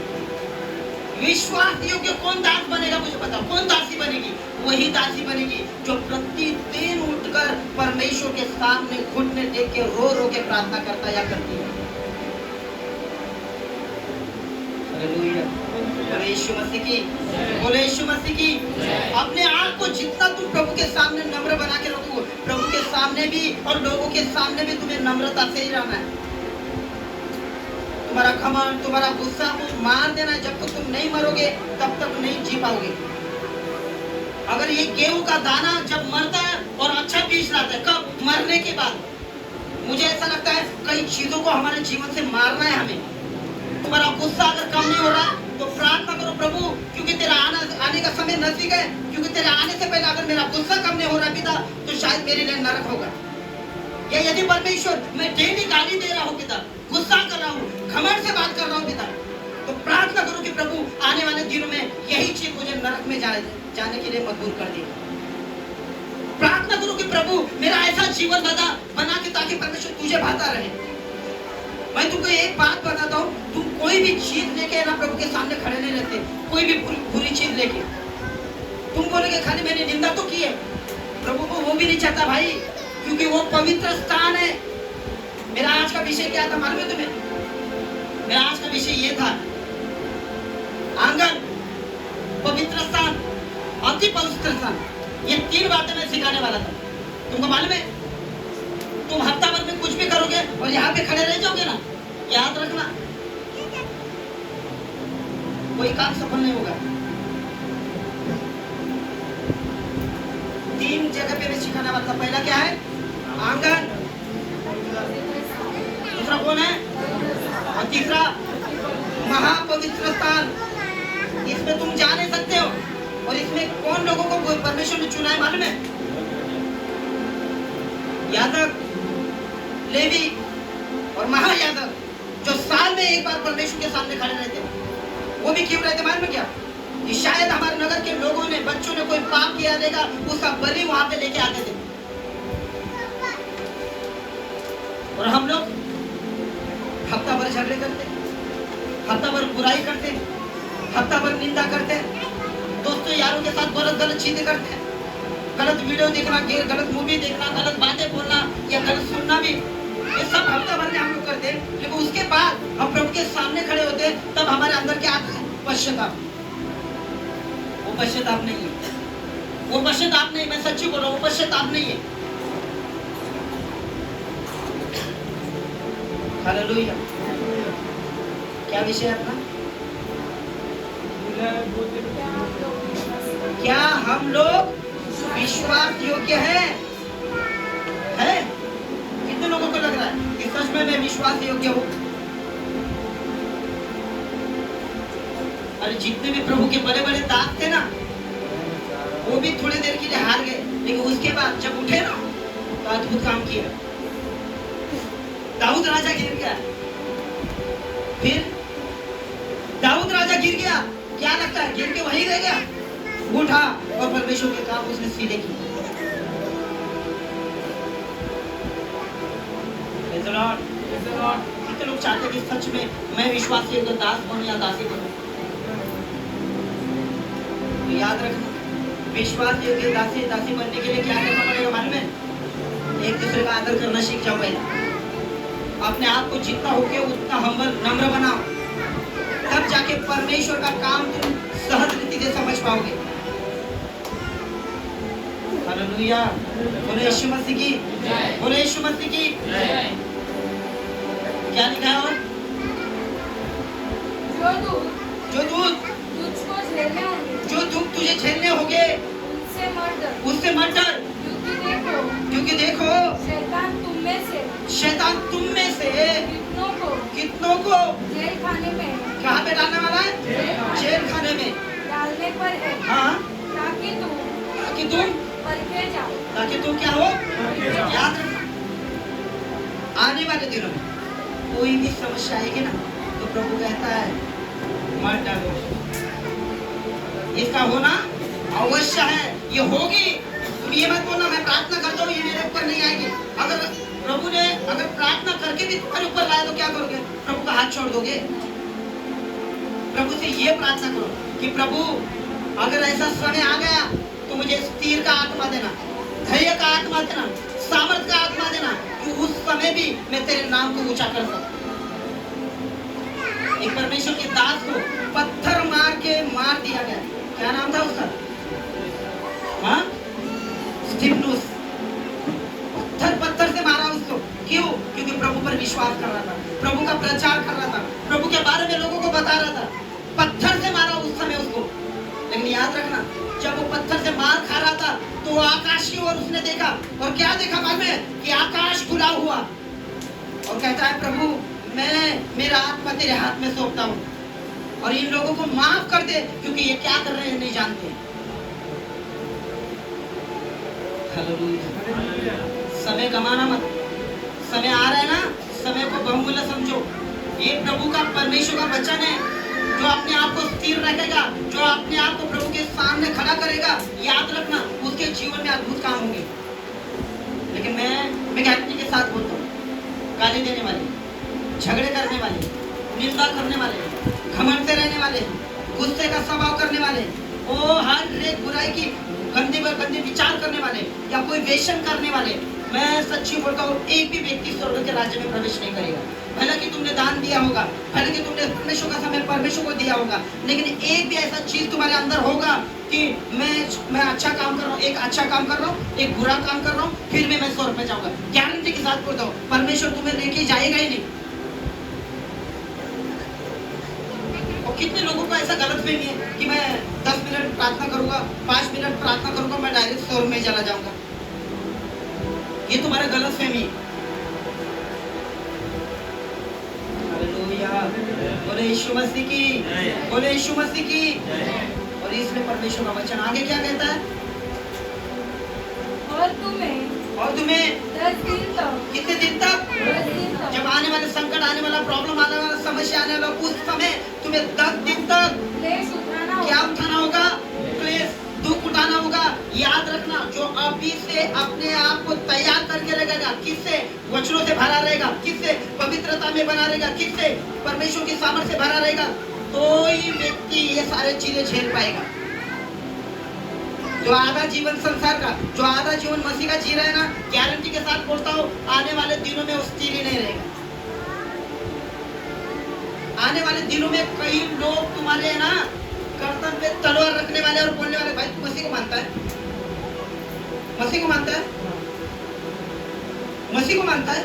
विश्वास योग्य कौन दास बनेगा मुझे बताओ? कौन दासी बनेगी? वही दासी बनेगी जो प्रतिदिन उठकर परमेश्वर के सामने घुटने टेक के रो रो के प्रार्थना करता या करती है। हालेलुया। बोले यीशु मसीह की, बोले यीशु मसीह की। अपने आप को जितना तुम प्रभु के सामने नम्र बना के रखो, प्रभु के सामने भी और लोगों के सामने भी तुम्हें नम्रता से ही रहना है। तुम्हारा घमंड, तुम्हारा गुस्सा को मार देना है। जब तक तुम नहीं मरोगे तब तक नहीं जी पाओगे। अगर ये गेहूं का दाना जब मरता है और अच्छा बीज लाता है, कब? मरने के बाद। मुझे ऐसा लगता है कई चीजों को हमारे जीवन से मारना है हमें। तुम्हारा गुस्सा अगर कम नहीं हो रहा तो प्रार्थना करो, प्रभु क्योंकि तेरा आने का समय नजदीक है, क्योंकि तेरे आने से पहले अगर मेरा गुस्सा कम नहीं हो रहा पिता, तो शायद मेरे लिए नरक होगा। या यदि परमेश्वर मैं डेली गाली दे रहा हूँ पिता, गुस्सा कर रहा हूँ, घमंड से बात कर रहा हूँ पिता, तो प्रार्थना करो कि प्रभु आने वाले दिनों में यही चीज मुझे नरक में जाने के लिए मजबूर कर दे। प्रार्थना करो कि प्रभु मेरा ऐसा जीवन बना के ताकि परमेश्वर तुझे भाता रहे। मैं तुमको एक बात बताता हूँ, तुम कोई भी चीज लेके ना प्रभु के सामने खड़े नहीं रहते। कोई भी बुरी चीज लेके तुम बोलोगे खाली मैंने निंदा तो की है, प्रभु को वो भी नहीं चाहता भाई, क्योंकि वो पवित्र स्थान है। मेरा आज का विषय क्या था मालूम है तुम्हें? मेरा आज का विषय ये था, आंगन, पवित्र स्थान, अति पवित्र स्थान। ये 3 बातें मैं सिखाने वाला था। तुमको मालूम है, तुम हफ्ता भर में कुछ भी करोगे और यहाँ पे खड़े रह जाओगे ना, याद रखना कोई काम सफल नहीं होगा। 3 जगह पे मैं सिखाने वाला था। पहला क्या है? आंगन। दूसरा कौन है? और तीसरा महापवित्र स्थान। इसमें तुम जा नहीं सकते हो। और इसमें कौन लोगों को परमेश्वर ने चुना है मालूम है? याजक, लेवी और महायाजक, जो साल में एक बार परमेश्वर के सामने खड़े रहते हैं। वो भी क्यों रहते मालूम है क्या? कि शायद हमारे नगर के लोगों ने, बच्चों ने कोई पाप किया रहेगा, उसका बलि वहां पे लेके आते थे। और हम लोग हफ्ता भर झगड़े करते, हफ्ता भर बुराई करते, हफ्ता भर निंदा करते, दोस्तों यारों के साथ गलत चीजें करते, गलत वीडियो देखना, गलत मूवी देखना, गलत बातें बोलना या गलत सुनना भी, ये सब हफ्ता भर में हम लोग करते। लेकिन उसके बाद हम प्रभु के सामने खड़े होते, तब हमारे अंदर क्या आता है? पश्चाताप। वो पश्चाताप नहीं है, वो पश्चाताप नहीं, मैं सच्ची बोल रहा हूँ, वो पश्चाताप नहीं है। हालेलुया। क्या विषय है अपना? क्या हम लोग विश्वास योग्य है? कितने लोगों को लग रहा है कि सच में मैं विश्वास योग्य हूँ? अरे जितने भी प्रभु के बड़े बड़े दास थे ना, वो भी थोड़ी देर के लिए हार गए, लेकिन उसके बाद जब उठे ना तो अद्भुत काम किया। दाऊद राजा गिर गया, फिर दाऊद राजा गिर गया, क्या लगता है गिर के वहीं रह गया? उठा और परमेश्वर के काम उसने सीधे किए। कितने लोग चाहते कि सच में मैं विश्वासी योग्य दास बनूं या दासी बनूं? तो याद रखना, विश्वास योग्य दासी बनने के लिए क्या करना पड़ेगा मालूम है? एक दूसरे का आदर करना सीख जाओ। पहले अपने आप को जितना होके उतना हम्बल नम्र बनाओ, तब जाके परमेश्वर का काम तुम सहज रीति से समझ पाओगे। हालेलुया, बोले यीशु मसीह की, बोले यीशु मसीह की। क्या लिखा है? और जो दुख
तुझको झेलने होंगे,
जो दुख तुझे झेलने होंगे, उससे मत डर, क्योंकि देखो
शैतान तुम में से
कितनों को
जेल खाने में,
कहाँ पे डालने वाला है? जेल खाने में
डालने पर है।
हाँ,
ताकि
तुम
परखे जाओ,
ताकि तुम क्या हो? याद रखना, आने वाले दिनों में कोई भी समस्या आएगी ना तो प्रभु कहता है मत डरो, इसका होना अवश्य है, ये होगी। तुम ये मत बोलना मैं प्रार्थना करता हूँ ये मेरे ऊपर नहीं आएगी। अगर प्रभु ने अगर प्रार्थना करके भी तुम्हारे ऊपर लाया तो क्या करोगे? प्रभु का हाथ छोड़ दोगे? प्रभु से ये प्रार्थना करो कि प्रभु अगर ऐसा समय आ गया तो मुझे स्थिर का आत्मा देना, धैर्य का आत्मा देना, सामर्थ का आत्मा देना कि उस समय भी मैं तेरे नाम को ऊंचा कर सकूं। एक परमेश्वर के दास को पत्थर मार दिया गया, क्या नाम था उसका? हाँ, स्टिफनुस। पत्थर से मारा उसको, क्यों? क्योंकि प्रभु पर विश्वास कर रहा था, प्रभु का प्रचार कर रहा था, प्रभु के बारे में लोगों को बता रहा था। पत्थर से मारा उस समय उसको। लेकिन याद रखना, जब वो पत्थर से मार खा रहा था तो आकाश की ओर उसने देखा, और क्या देखा मालूम है? कि आकाश खुला हुआ, और कहता है प्रभु मैं मेरा आत्मा तेरे हाथ में सौंपता हूँ, और इन लोगों को माफ कर दे क्योंकि ये क्या कर रहे हैं नहीं जानते। हालेलुया। समय गमाना मत, समय आ रहा है ना, समय को बहुमूल्य समझो। ये प्रभु का परमेश्वर का वचन है, जो अपने आप को स्थिर रखेगा, जो अपने आप को प्रभु के सामने खड़ा करेगा, याद रखना उसके जीवन में अद्भुत काम होंगे। लेकिन मैं गारंटी के साथ बोलता हूँ, गाली देने वाले, झगड़े करने वाले, निंदा करने वाले, घमंड से रहने वाले, गुस्से का स्वभाव करने वाले, वो हर एक बुराई की गंदे विचार करने वाले या कोई वेशन करने वाले, मैं सच्ची बोलता हूँ एक भी व्यक्ति स्वर्ग के राज्य में प्रवेश नहीं करेगा। भले कि तुमने दान दिया होगा, भले कि तुमने परमेश्वर का समय परमेश्वर को दिया होगा, लेकिन एक भी ऐसा चीज तुम्हारे अंदर होगा कि मैं अच्छा काम कर रहा हूँ, एक अच्छा काम कर रहा हूँ, एक बुरा काम कर रहा हूँ, फिर भी मैं स्वर्ग में जाऊंगा, गारंटी के साथ बोलता हूँ परमेश्वर तुम्हें लेके जाएगा ही नहीं। और कितने लोगों को ऐसा गलत फहमी है कि मैं 10 मिनट प्रार्थना करूंगा, 5 मिनट प्रार्थना करूंगा, मैं डायरेक्ट स्वर्ग में चला जाऊंगा। ये तुम्हारा गलत फहमी है। हालेलुया, बोले यीशु मसीह की, बोले यीशु मसीह की। और इसमें परमेश्वर का वचन आगे क्या कहता है?
और तुम्हें 10 दिन तक,
कितने दिन तक?
10 दिन तक,
जब आने वाले संकट, आने वाला प्रॉब्लम, आने वाला समस्या आने वाला, उस समय तुम्हें 10 दिन तक
क्लेश उठाना
क्या
होगा।
उठाना होगा? क्लेश, दुख उठाना होगा। याद रखना, जो अभी से अपने आप को तैयार करके रखेगा, किससे? वचनों से भरा रहेगा, किससे? पवित्रता में बना रहेगा, किससे? परमेश्वर की सामर्थ से भरा रहेगा, तो ही व्यक्ति ये सारे चीजें झेल पाएगा। जो आधा जीवन संसार का, जो आधा जीवन मसीह का जी रहा है ना, गारंटी के साथ बोलता हूँ आने वाले दिनों में वो स्थिर ही नहीं रहेगा। आने वाले दिनों में कई लोग तुम्हारे है ना गर्दन पे तलवार रखने वाले और बोलने वाले, भाई तू मसीह को मानता है? मसीह को मानता है? मसीह को मानता है?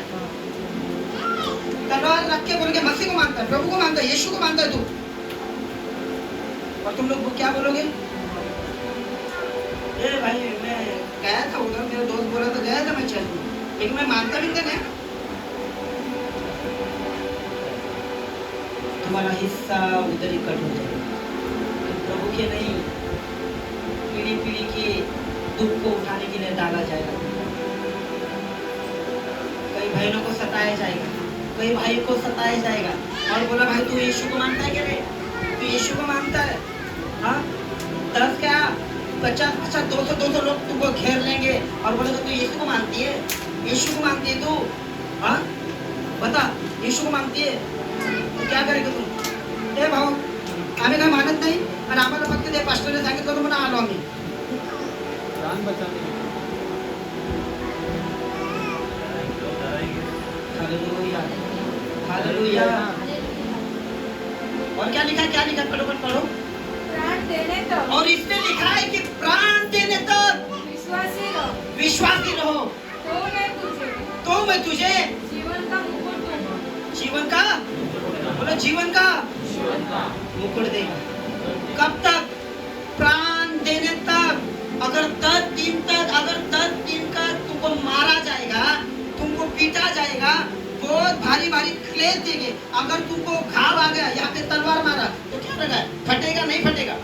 तलवार रख के बोल के मसीह को मानता है, प्रभु को मानता है, यीशु को मानता है तू, और तुम लोग क्या बोलोगे? ए भाई मैं गया था उधर, मेरा दोस्त बोला तो गया था मैं चर्च में, लेकिन मैं मानता भी नहीं। तुम्हारा हिस्सा उधर ही कट हो जाएगा, प्रभु के नहीं, पीढ़ी पीढ़ी के दुख को उठाने के लिए डाला जाएगा। कई भाइयों को सताया जाएगा, कई भाई को सताया जाएगा, और बोला भाई तू यीशु को मानता है क्या रे, तू यीशु को मानता है? हाँ 10 क्या 50 अच्छा 200 लोग तुमको घेर लेंगे और बोलेगा तू यीशु को मानती है, यीशु को मानती है तू? हाँ बता, यीशु को मानती है तो क्या करेगा तुम? ए भाऊ आम्ही काय मानत नाही आणि आम्हाला फक्त ते पास्टरने सांगितलं होतं म्हणून आलो आम्ही।
प्राण बचाने
हालेलुया हालेलुया। और क्या लिखा है, क्या लिखा है? पढ़ो पढ़ो।
प्राण देने तक,
और इसमें लिखा है कि प्राण देने तक
विश्वासी रहो,
विश्वासी रहो तो मैं तुझे
जीवन का मुकुट दूंगा।
जीवन का बोलो, जीवन का मुकुट देगा। कब तक? प्राण देने तक। अगर 10 दिन तक, अगर 10 दिन का तुमको मारा जाएगा, तुमको पीटा जाएगा, बहुत भारी भारी क्लेश देंगे। अगर तुमको घाव आ गया, यहाँ पे तलवार मारा तो क्या लगा, फटेगा नहीं फटेगा?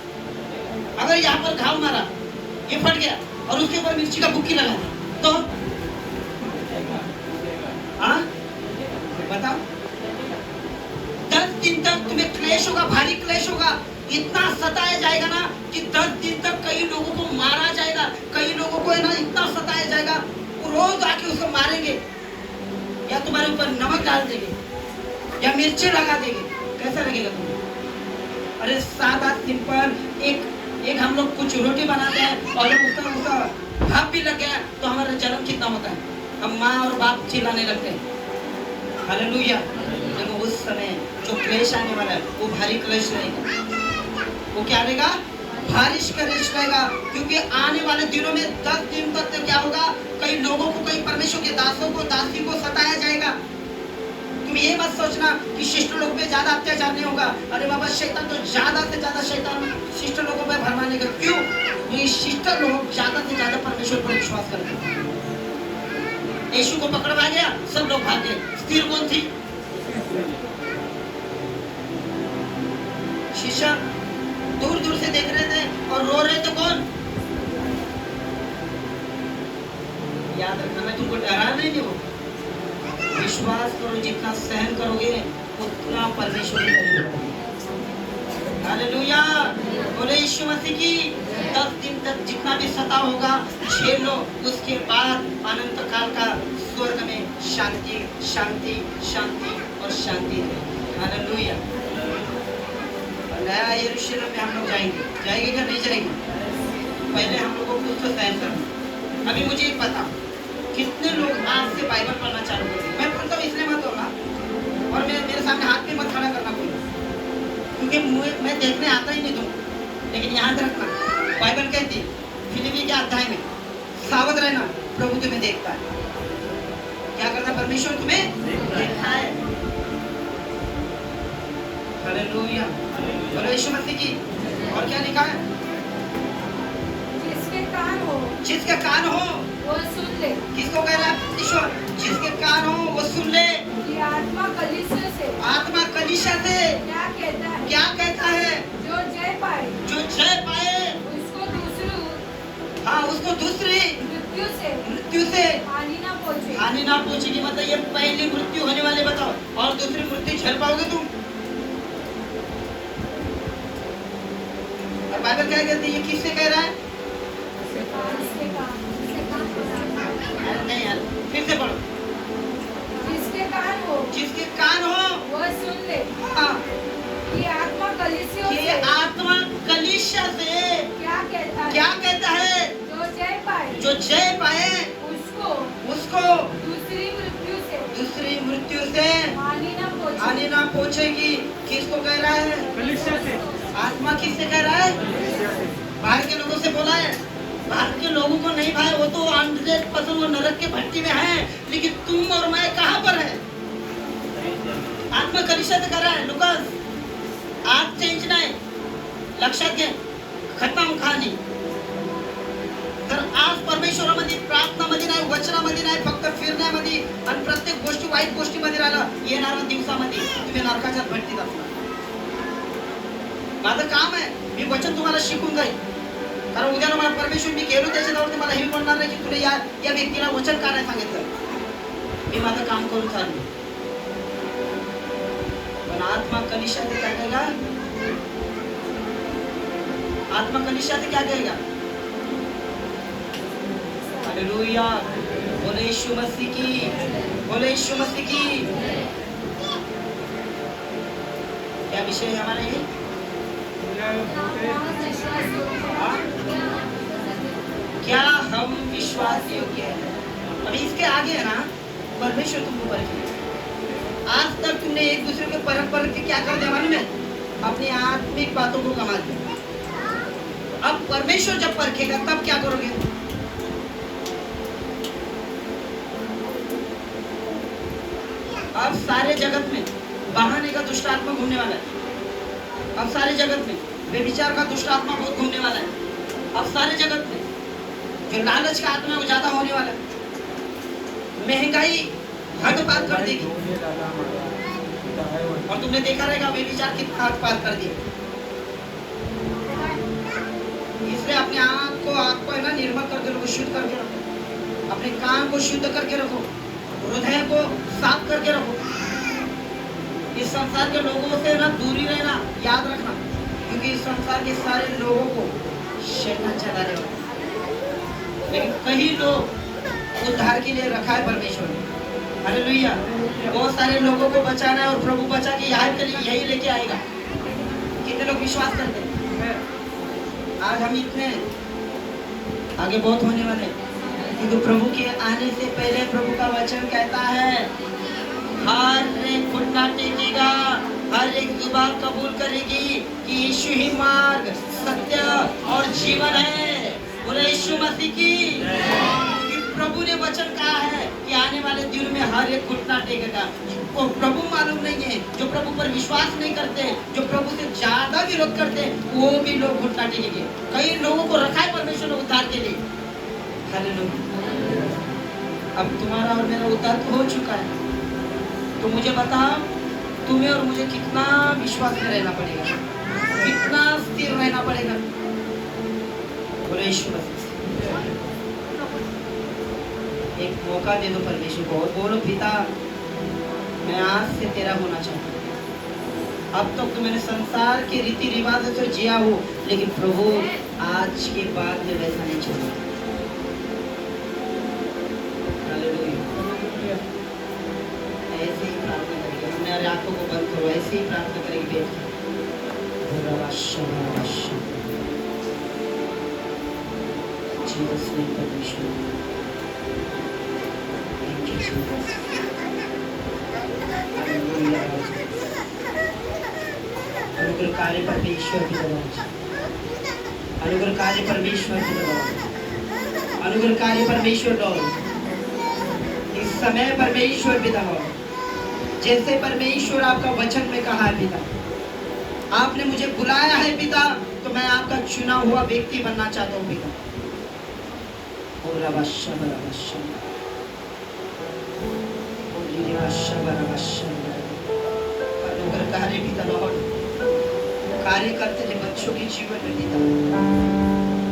अगर यहाँ पर घाव मारा, ये फट गया और उसके ऊपर मिर्ची का बुक्की लगा दी तो हाँ बताओ, 10 दिन तक तुम्हें क्लेश होगा, भारी क्लेश होगा, इतना सताया जाएगा ना कि 10 दिन तक कई लोगों को मारा जाएगा, कई लोगों को है ना इतना सताया जाएगा, रोज आके उसको मारेंगे या तुम्हारे ऊपर नमक डाल देंगे या मिर्ची लगा देंगे। कैसा लगेगा तुम्हें? अरे सादा सिंपल एक हम लोग कुछ रोटी बनाते हैं और जब उसका भाप भी लग गया तो हमारा जन्म कितना होता है, हम माँ और बाप चिल्लाने लगते हैं। हालेलुया। लेकिन उस समय जो क्लेश आने वाला है वो भारी क्लेश रहेगा। वो क्या रहेगा? भारी क्लेश रहेगा, क्योंकि आने वाले दिनों में 10 दिन तक तो क्या होगा, कई लोगों को, कई परमेश्वर के दासों को, दासी को सताया जाएगा। तुम ये मत सोचना कि शिष्ट लोग पे ज्यादा अत्याचार नहीं होगा। अरे बाबा, शैतान तो ज्यादा से ज्यादा शैतान शिष्ट लोगों पे भरमाने का। क्यों? ये शिष्ट लोग ज्यादा से ज्यादा परमेश्वर पर विश्वास करते हैं। यीशु को पकड़वा गया, सब लोग भाग गए। स्थिर कौन थी? शिष्य दूर दूर से देख रहे थे और रो रहे थे। कौन? याद रखना, मैं तुमको डरा नहीं हूँ। विश्वास करो, जितना सहन करोगे उतना परमेश्वर करेगा। हालेलुया। बोले यीशु मसीह की। 10 दिन तक जितना भी सता होगा झेल लो, उसके बाद अनंत काल का स्वर्ग में शांति शांति शांति और शांति है। हालेलुया। नया यरूशलेम में हम लोग जाएंगे, जाएंगे क्या नहीं जाएंगे? पहले हम लोगों को कुछ तो सहन करना। अभी मुझे एक पता, कितने लोग आज से बाइबल पढ़ना चालू करेंगे? मैं पढ़ता हूँ इसलिए मत होना, और मेरे सामने हाथ भी मत खड़ा करना कोई, क्योंकि मैं देखने आता ही नहीं तुमको। लेकिन याद रखना, बाइबल कहती फिलिप्पी के अध्याय में, सावध रहना, प्रभु तुम्हें देखता है। क्या करता? परमेश्वर तुम्हें देखता है। हालेलुया। बोलो यीशु मसीह की। और क्या लिखा है?
जिसके कान हो,
जिसके कान हो
वो सुन ले।
किसको कह रहा है ईश्वर? जिसके कान हो वो सुन ले।
कि आत्मा कलीसिया से,
आत्मा कलीसिया से
क्या कहता है?
क्या कहता है?
जो जय पाए,
जो जय पाए,
उसको दूसरी
हाँ उसको दूसरी
मृत्यु से
हानि
ना पहुंचे।
हानि ना पहुंचेगी। मतलब ये पहली मृत्यु होने वाले, बताओ, और दूसरी मृत्यु झेल पाओगे तुम? और बाइबल क्या कहती है? ये किससे कह रहा है? नहीं यार, फिर से पढ़ो।
जिसके कान हो,
जिसके कान हो
वह सुन ले।
हाँ,
कि आत्मा कलीसिया
ये
से
आत्मा कलीसिया से
क्या कहता है?
क्या कहता है?
जो जय पाए,
जो जय पाए उसको दूसरी मृत्यु से हानि ना पहुंचेगी। किसको कह रहा है?
कलीसिया से।
आत्मा किससे कह रहा है? बाहर के लोगों से बोला है। बाहर के लोगों को नहीं भाई, वो तो 100% वो नरक के भट्टी में है, लेकिन तुम और मैं कहाँ पर है? आत्मा कलीसिया से कर रहा है। लुकास आज चेंज नाही, लक्षात घे, खत्म कहानी। तर आज परमेश्वरामध्ये प्रार्थनामध्ये नाही, वचनामध्ये नाही, फक्त फिरण्यामध्ये आणि प्रत्येक गोष्टी वाईट गोष्टीमध्ये राहिलं, येणाऱ्या दिवसामध्ये तुम्ही नरकाच्या भट्टीत असणार. माझं काम आहे, मी वचन तुम्हाला शिकून जाईल. कारण उद्याला मला परमेश्वर, मी गेलो त्याच्याजवळ, तुम्हाला हे म्हणणार नाही की तुला या व्यक्तीला वचन का नाही सांगितलं. मी माझं काम करून चाललो. पण आत्मा कलिशा से क्या कहेगा? आत्मा कलिशा से क्या कहेगा? हालेलुया, बोले यीशु मसीह की, बोले यीशु मसीह की. क्या विषय है हमारा ये? क्या हम विश्वास योग्य है? अभी इसके आगे है ना, परमेश्वर तुमको परखेगा. आज तक तुमने एक दूसरे के परख के क्या कर दिया मालूम है? अपनी आत्मिक बातों को कमा दिया. अब परमेश्वर जब परखेगा तब क्या करोगे? अब सारे जगत में बहाने का दुष्ट आत्मा घूमने वाला है. अब सारे जगत में व्यभिचार का दुष्ट आत्मा बहुत घूमने वाला है. अब सारे जगत में जो लालच का आत्मा है वो ज्यादा होने वाला है. महंगाई हद पार कर देगी. और तुमने देखा रहेगा व्यभिचार कितना हद पार कर दिया. इसलिए अपने आँख को है ना निर्मल करके रखो, शुद्ध करके रखो. अपने कान को शुद्ध करके रखो, हृदय को साफ करके रखो. इस संसार के लोगों से ना दूरी रहना, याद रखना, क्योंकि इस संसार के सारे लोगों को शैतान चला रहे हो. लेकिन कई लोग उद्धार के लिए रखा है परमेश्वर ने. हालेलुया. बहुत सारे लोगों को बचाना है और प्रभु बचा के यहाँ के लिए यही लेके आएगा. कितने लोग विश्वास करते हैं? आज हम इतने आगे बहुत होने वाले हैं, क्योंकि प्रभु के आने से पहले प्रभु का वचन कहता है हर एक घुटना टेकेगा, हर एक जुबान कबूल करेगी कि यीशु ही मार्ग, सत्य और जीवन है. बोले यीशु मसीह की. प्रभु ने वचन कहा है कि आने वाले दिन में हर एक घुटना टेकेगा. वो प्रभु मालूम नहीं है, जो प्रभु पर विश्वास नहीं करते, जो प्रभु से ज्यादा विरोध करते, वो भी लोग घुटना टेकेंगे. कई लोगों को रखा है परमेश्वर ने उद्धार के लिए. हालेलुया. अब तुम्हारा और मेरा उद्धार तो हो चुका है. तो मुझे बताओ, तुम्हें और मुझे कितना विश्वास में रहना पड़ेगा, कितना स्थिर रहना पड़ेगा. बोले यीशु मसीह. एक मौका दे दो परमेश्वर को और बोलो पिता, मैं आज से तेरा होना चाहता हूँ. अब तक तो मैंने संसार के रीति रिवाजों से जिया हूँ, लेकिन प्रभु आज के बाद में वैसा नहीं चाहता. ऐसे ही प्रार्थना करेंगे. हमारे आंखों को बंद करो, ऐसे ही प्रार्थना करेंगे. जीसस ने परमेश्वर. अनुग्रहकारी परमेश्वर की दया, अनुग्रहकारी परमेश्वर की दया, अनुग्रहकारी परमेश्वर लॉर्ड. इस समय परमेश्वर पिता हो, जैसे परमेश्वर आपका वचन में कहा है पिता, आपने मुझे बुलाया है पिता, तो मैं आपका चुना हुआ व्यक्ति बनना चाहता हूँ पिता. अनुग्रहकारी पिता लॉर्ड, कार्य करते हैं बच्चों के जीवन में पिता.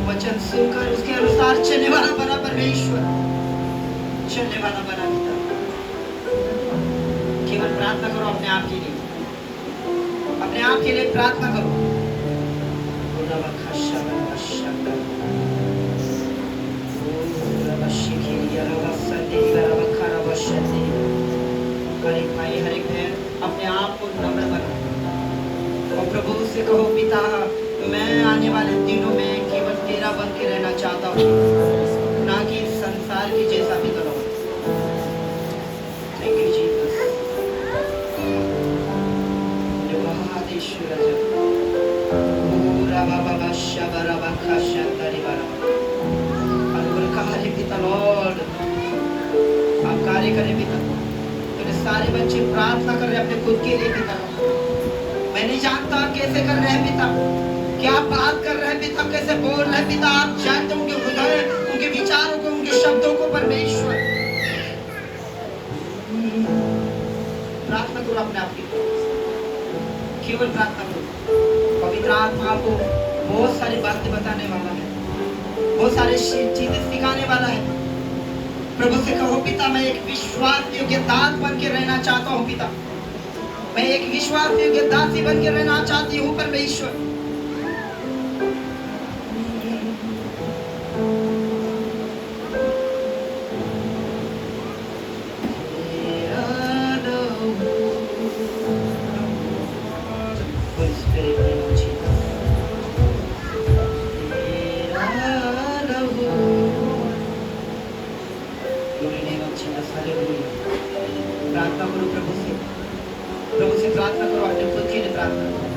वचन सुनकर उसके अनुसार चलने वाला बना परमेश्वर, चलने वाला बना पिता. केवल प्रार्थना करो अपने आप के लिए, अपने आप के लिए प्रार्थना करो. हर एक भाई, हर एक बहन अपने आप को नम्र बना और प्रभु से कहो पिता, मैं आने वाले दिनों में केवल तेरा बन के रहना चाहता हूँ, ना कि संसार की जैसा भी करो. Thank you Jesus. अनुग्रहकारी पिता लॉर्ड, आप कार्य करें पिता. मेरे सारे बच्चे प्रार्थना कर रहे हैं अपने खुद के लिए पिता. मैं नहीं जानता कैसे कर रहे हैं पिता, क्या बात कर रहे हैं पिता, कैसे बोल रहे हैं पिता. आप जानते हो उनके हृदय उनके विचारों को, उनके शब्दों को परमेश्वर प्रार्थना करो अपने आप की, केवल प्रार्थना करो। पवित्र आत्मा आपको बहुत सारी बातें बताने वाला है, बहुत सारी चीजें सिखाने वाला है। प्रभु से कहो, पिता मैं एक विश्वास योग्य दास बन के रहना चाहता हूँ। पिता मैं एक विश्वास योग्य दासी बन के रहना चाहती हूँ परमेश्वर। प्रार्थना करो प्रभु से प्रार्थना करो, अपने खुद के लिए प्रार्थना करो।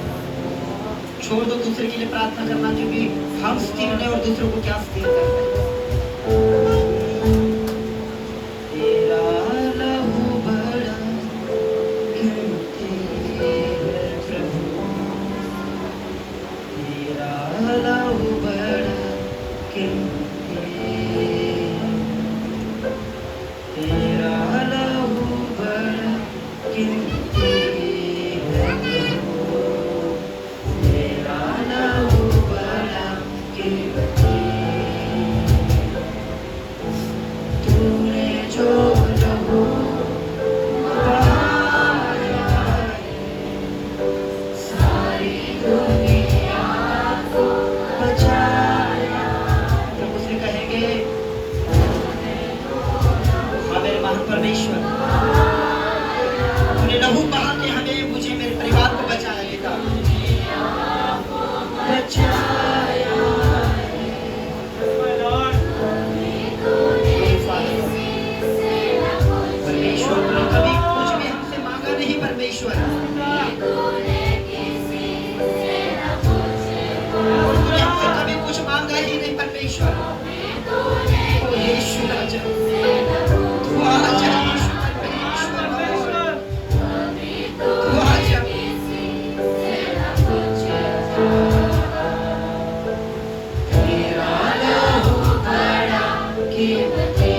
छोड़ दो दूसरे के लिए प्रार्थना करना, क्योंकि हम स्थिर नहीं और दूसरों को क्या स्थिर करना है। तेरा लहू बड़ा कीमती है प्रभु, तेरा लहू बड़ा कीमती है, तेरा लहू बड़ा कीमती है प्रभु, तेरा लहू बड़ा कीमती है। तूने जो लहू बहाया है, सारी दुनिया को बचाया। प्रभु से कहेंगे, मेरे महान परमेश्वर, तूने लहू बहा के हमें, मुझे, मेरे परिवार को बचाया पिता, बचाया। परमेश्वर तूने कभी कुछ भी हमसे मांगा नहीं परमेश्वर, तूने हमसे कभी कुछ मांगा ही नहीं परमेश्वर। ओ यीशु राजा, तू आजा यीशु परमेश्वर, तू आजा। तेरा लहू बड़ा कीमती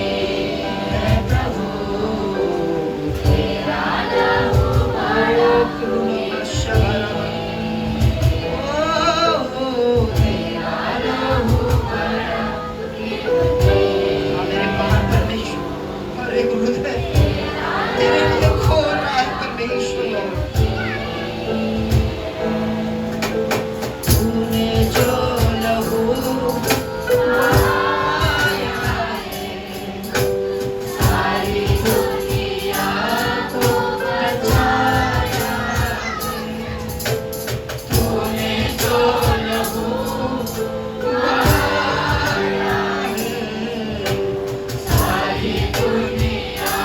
है प्रभु, तेरा लहू बड़ा कीमती है। ओ तेरा लहू बड़ा कीमती है। मेरे महान परमेश्वर, अरे गुरुदेव, तेरे लिए खो रहा है परमेश्वर। तूने जो लहू बहाया है, सारी दुनिया को बचाया है। तूने जो लहू बहाया है, सारी दुनिया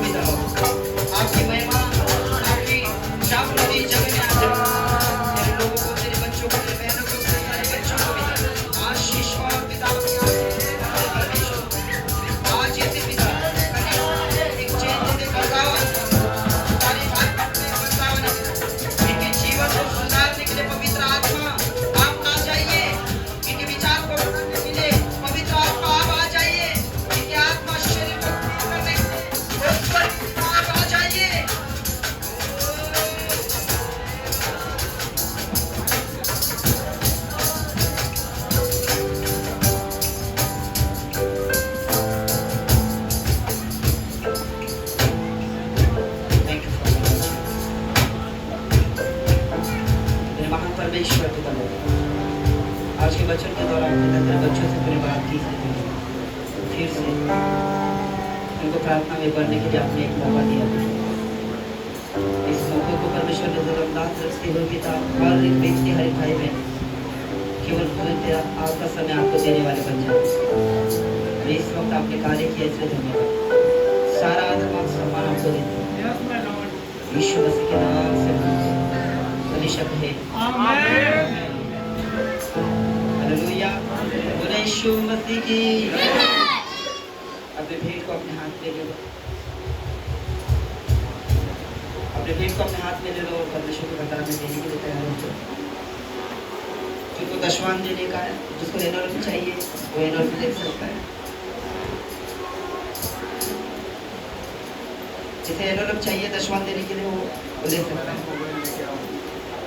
पिता आपकी महिमा आपकी जागृति जगह में आ जाए तेरे लोगों को तेरे बच्चों को तेरे बहनों को तेरे सारे बच्चों को पिता आशीष और पिता परमेश्वर आज ऐसे पिता एक चैन दे बर्तावन सारी बात में बर्तावन इनके जीवन को सुधारने के लिए पवित्र आत्मा आप आ जाइए इनके विचार को बदलने के लिए पवित्र आत्मा आप आ जाइए इनके आत्मा शरीर को ठीक करने के लिए आप आ जाइए Thank you, Father. मेरे महान परमेश्वर पिता आज के वचन के दौरान पिता तेरे बच्चों से पूरी बात की फिर से उनको प्रार्थना में पढ़ने के लिए आपने एक मौका दिया इस मौके को परमेश्वर ने जरूरत रखते हुए पिता हर एक व्यक्ति हर एक भाई बहन केवल तेरा आपका समय आपको देने वाले बन जाए इस वक्त आपने कार्य किया इसलिए धन्यवाद सारा आदर और सम्मान आपको देते हैं यीशु मसीह के नाम से हमेशा कहे हालेलुया बोले यीशु मसीह की अपने भेंट को अपने हाथ में ले लो अपने भेंट को अपने हाथ में ले लो और परमेश्वर के भंडार में देने के लिए तैयार हो जाओ जिनको दशवान देने का है जिसको एनोलॉजी चाहिए वो एनोलॉजी ले सकता है जिसे एनोलॉजी चाहिए दशवान देने के लिए वो ले सकता है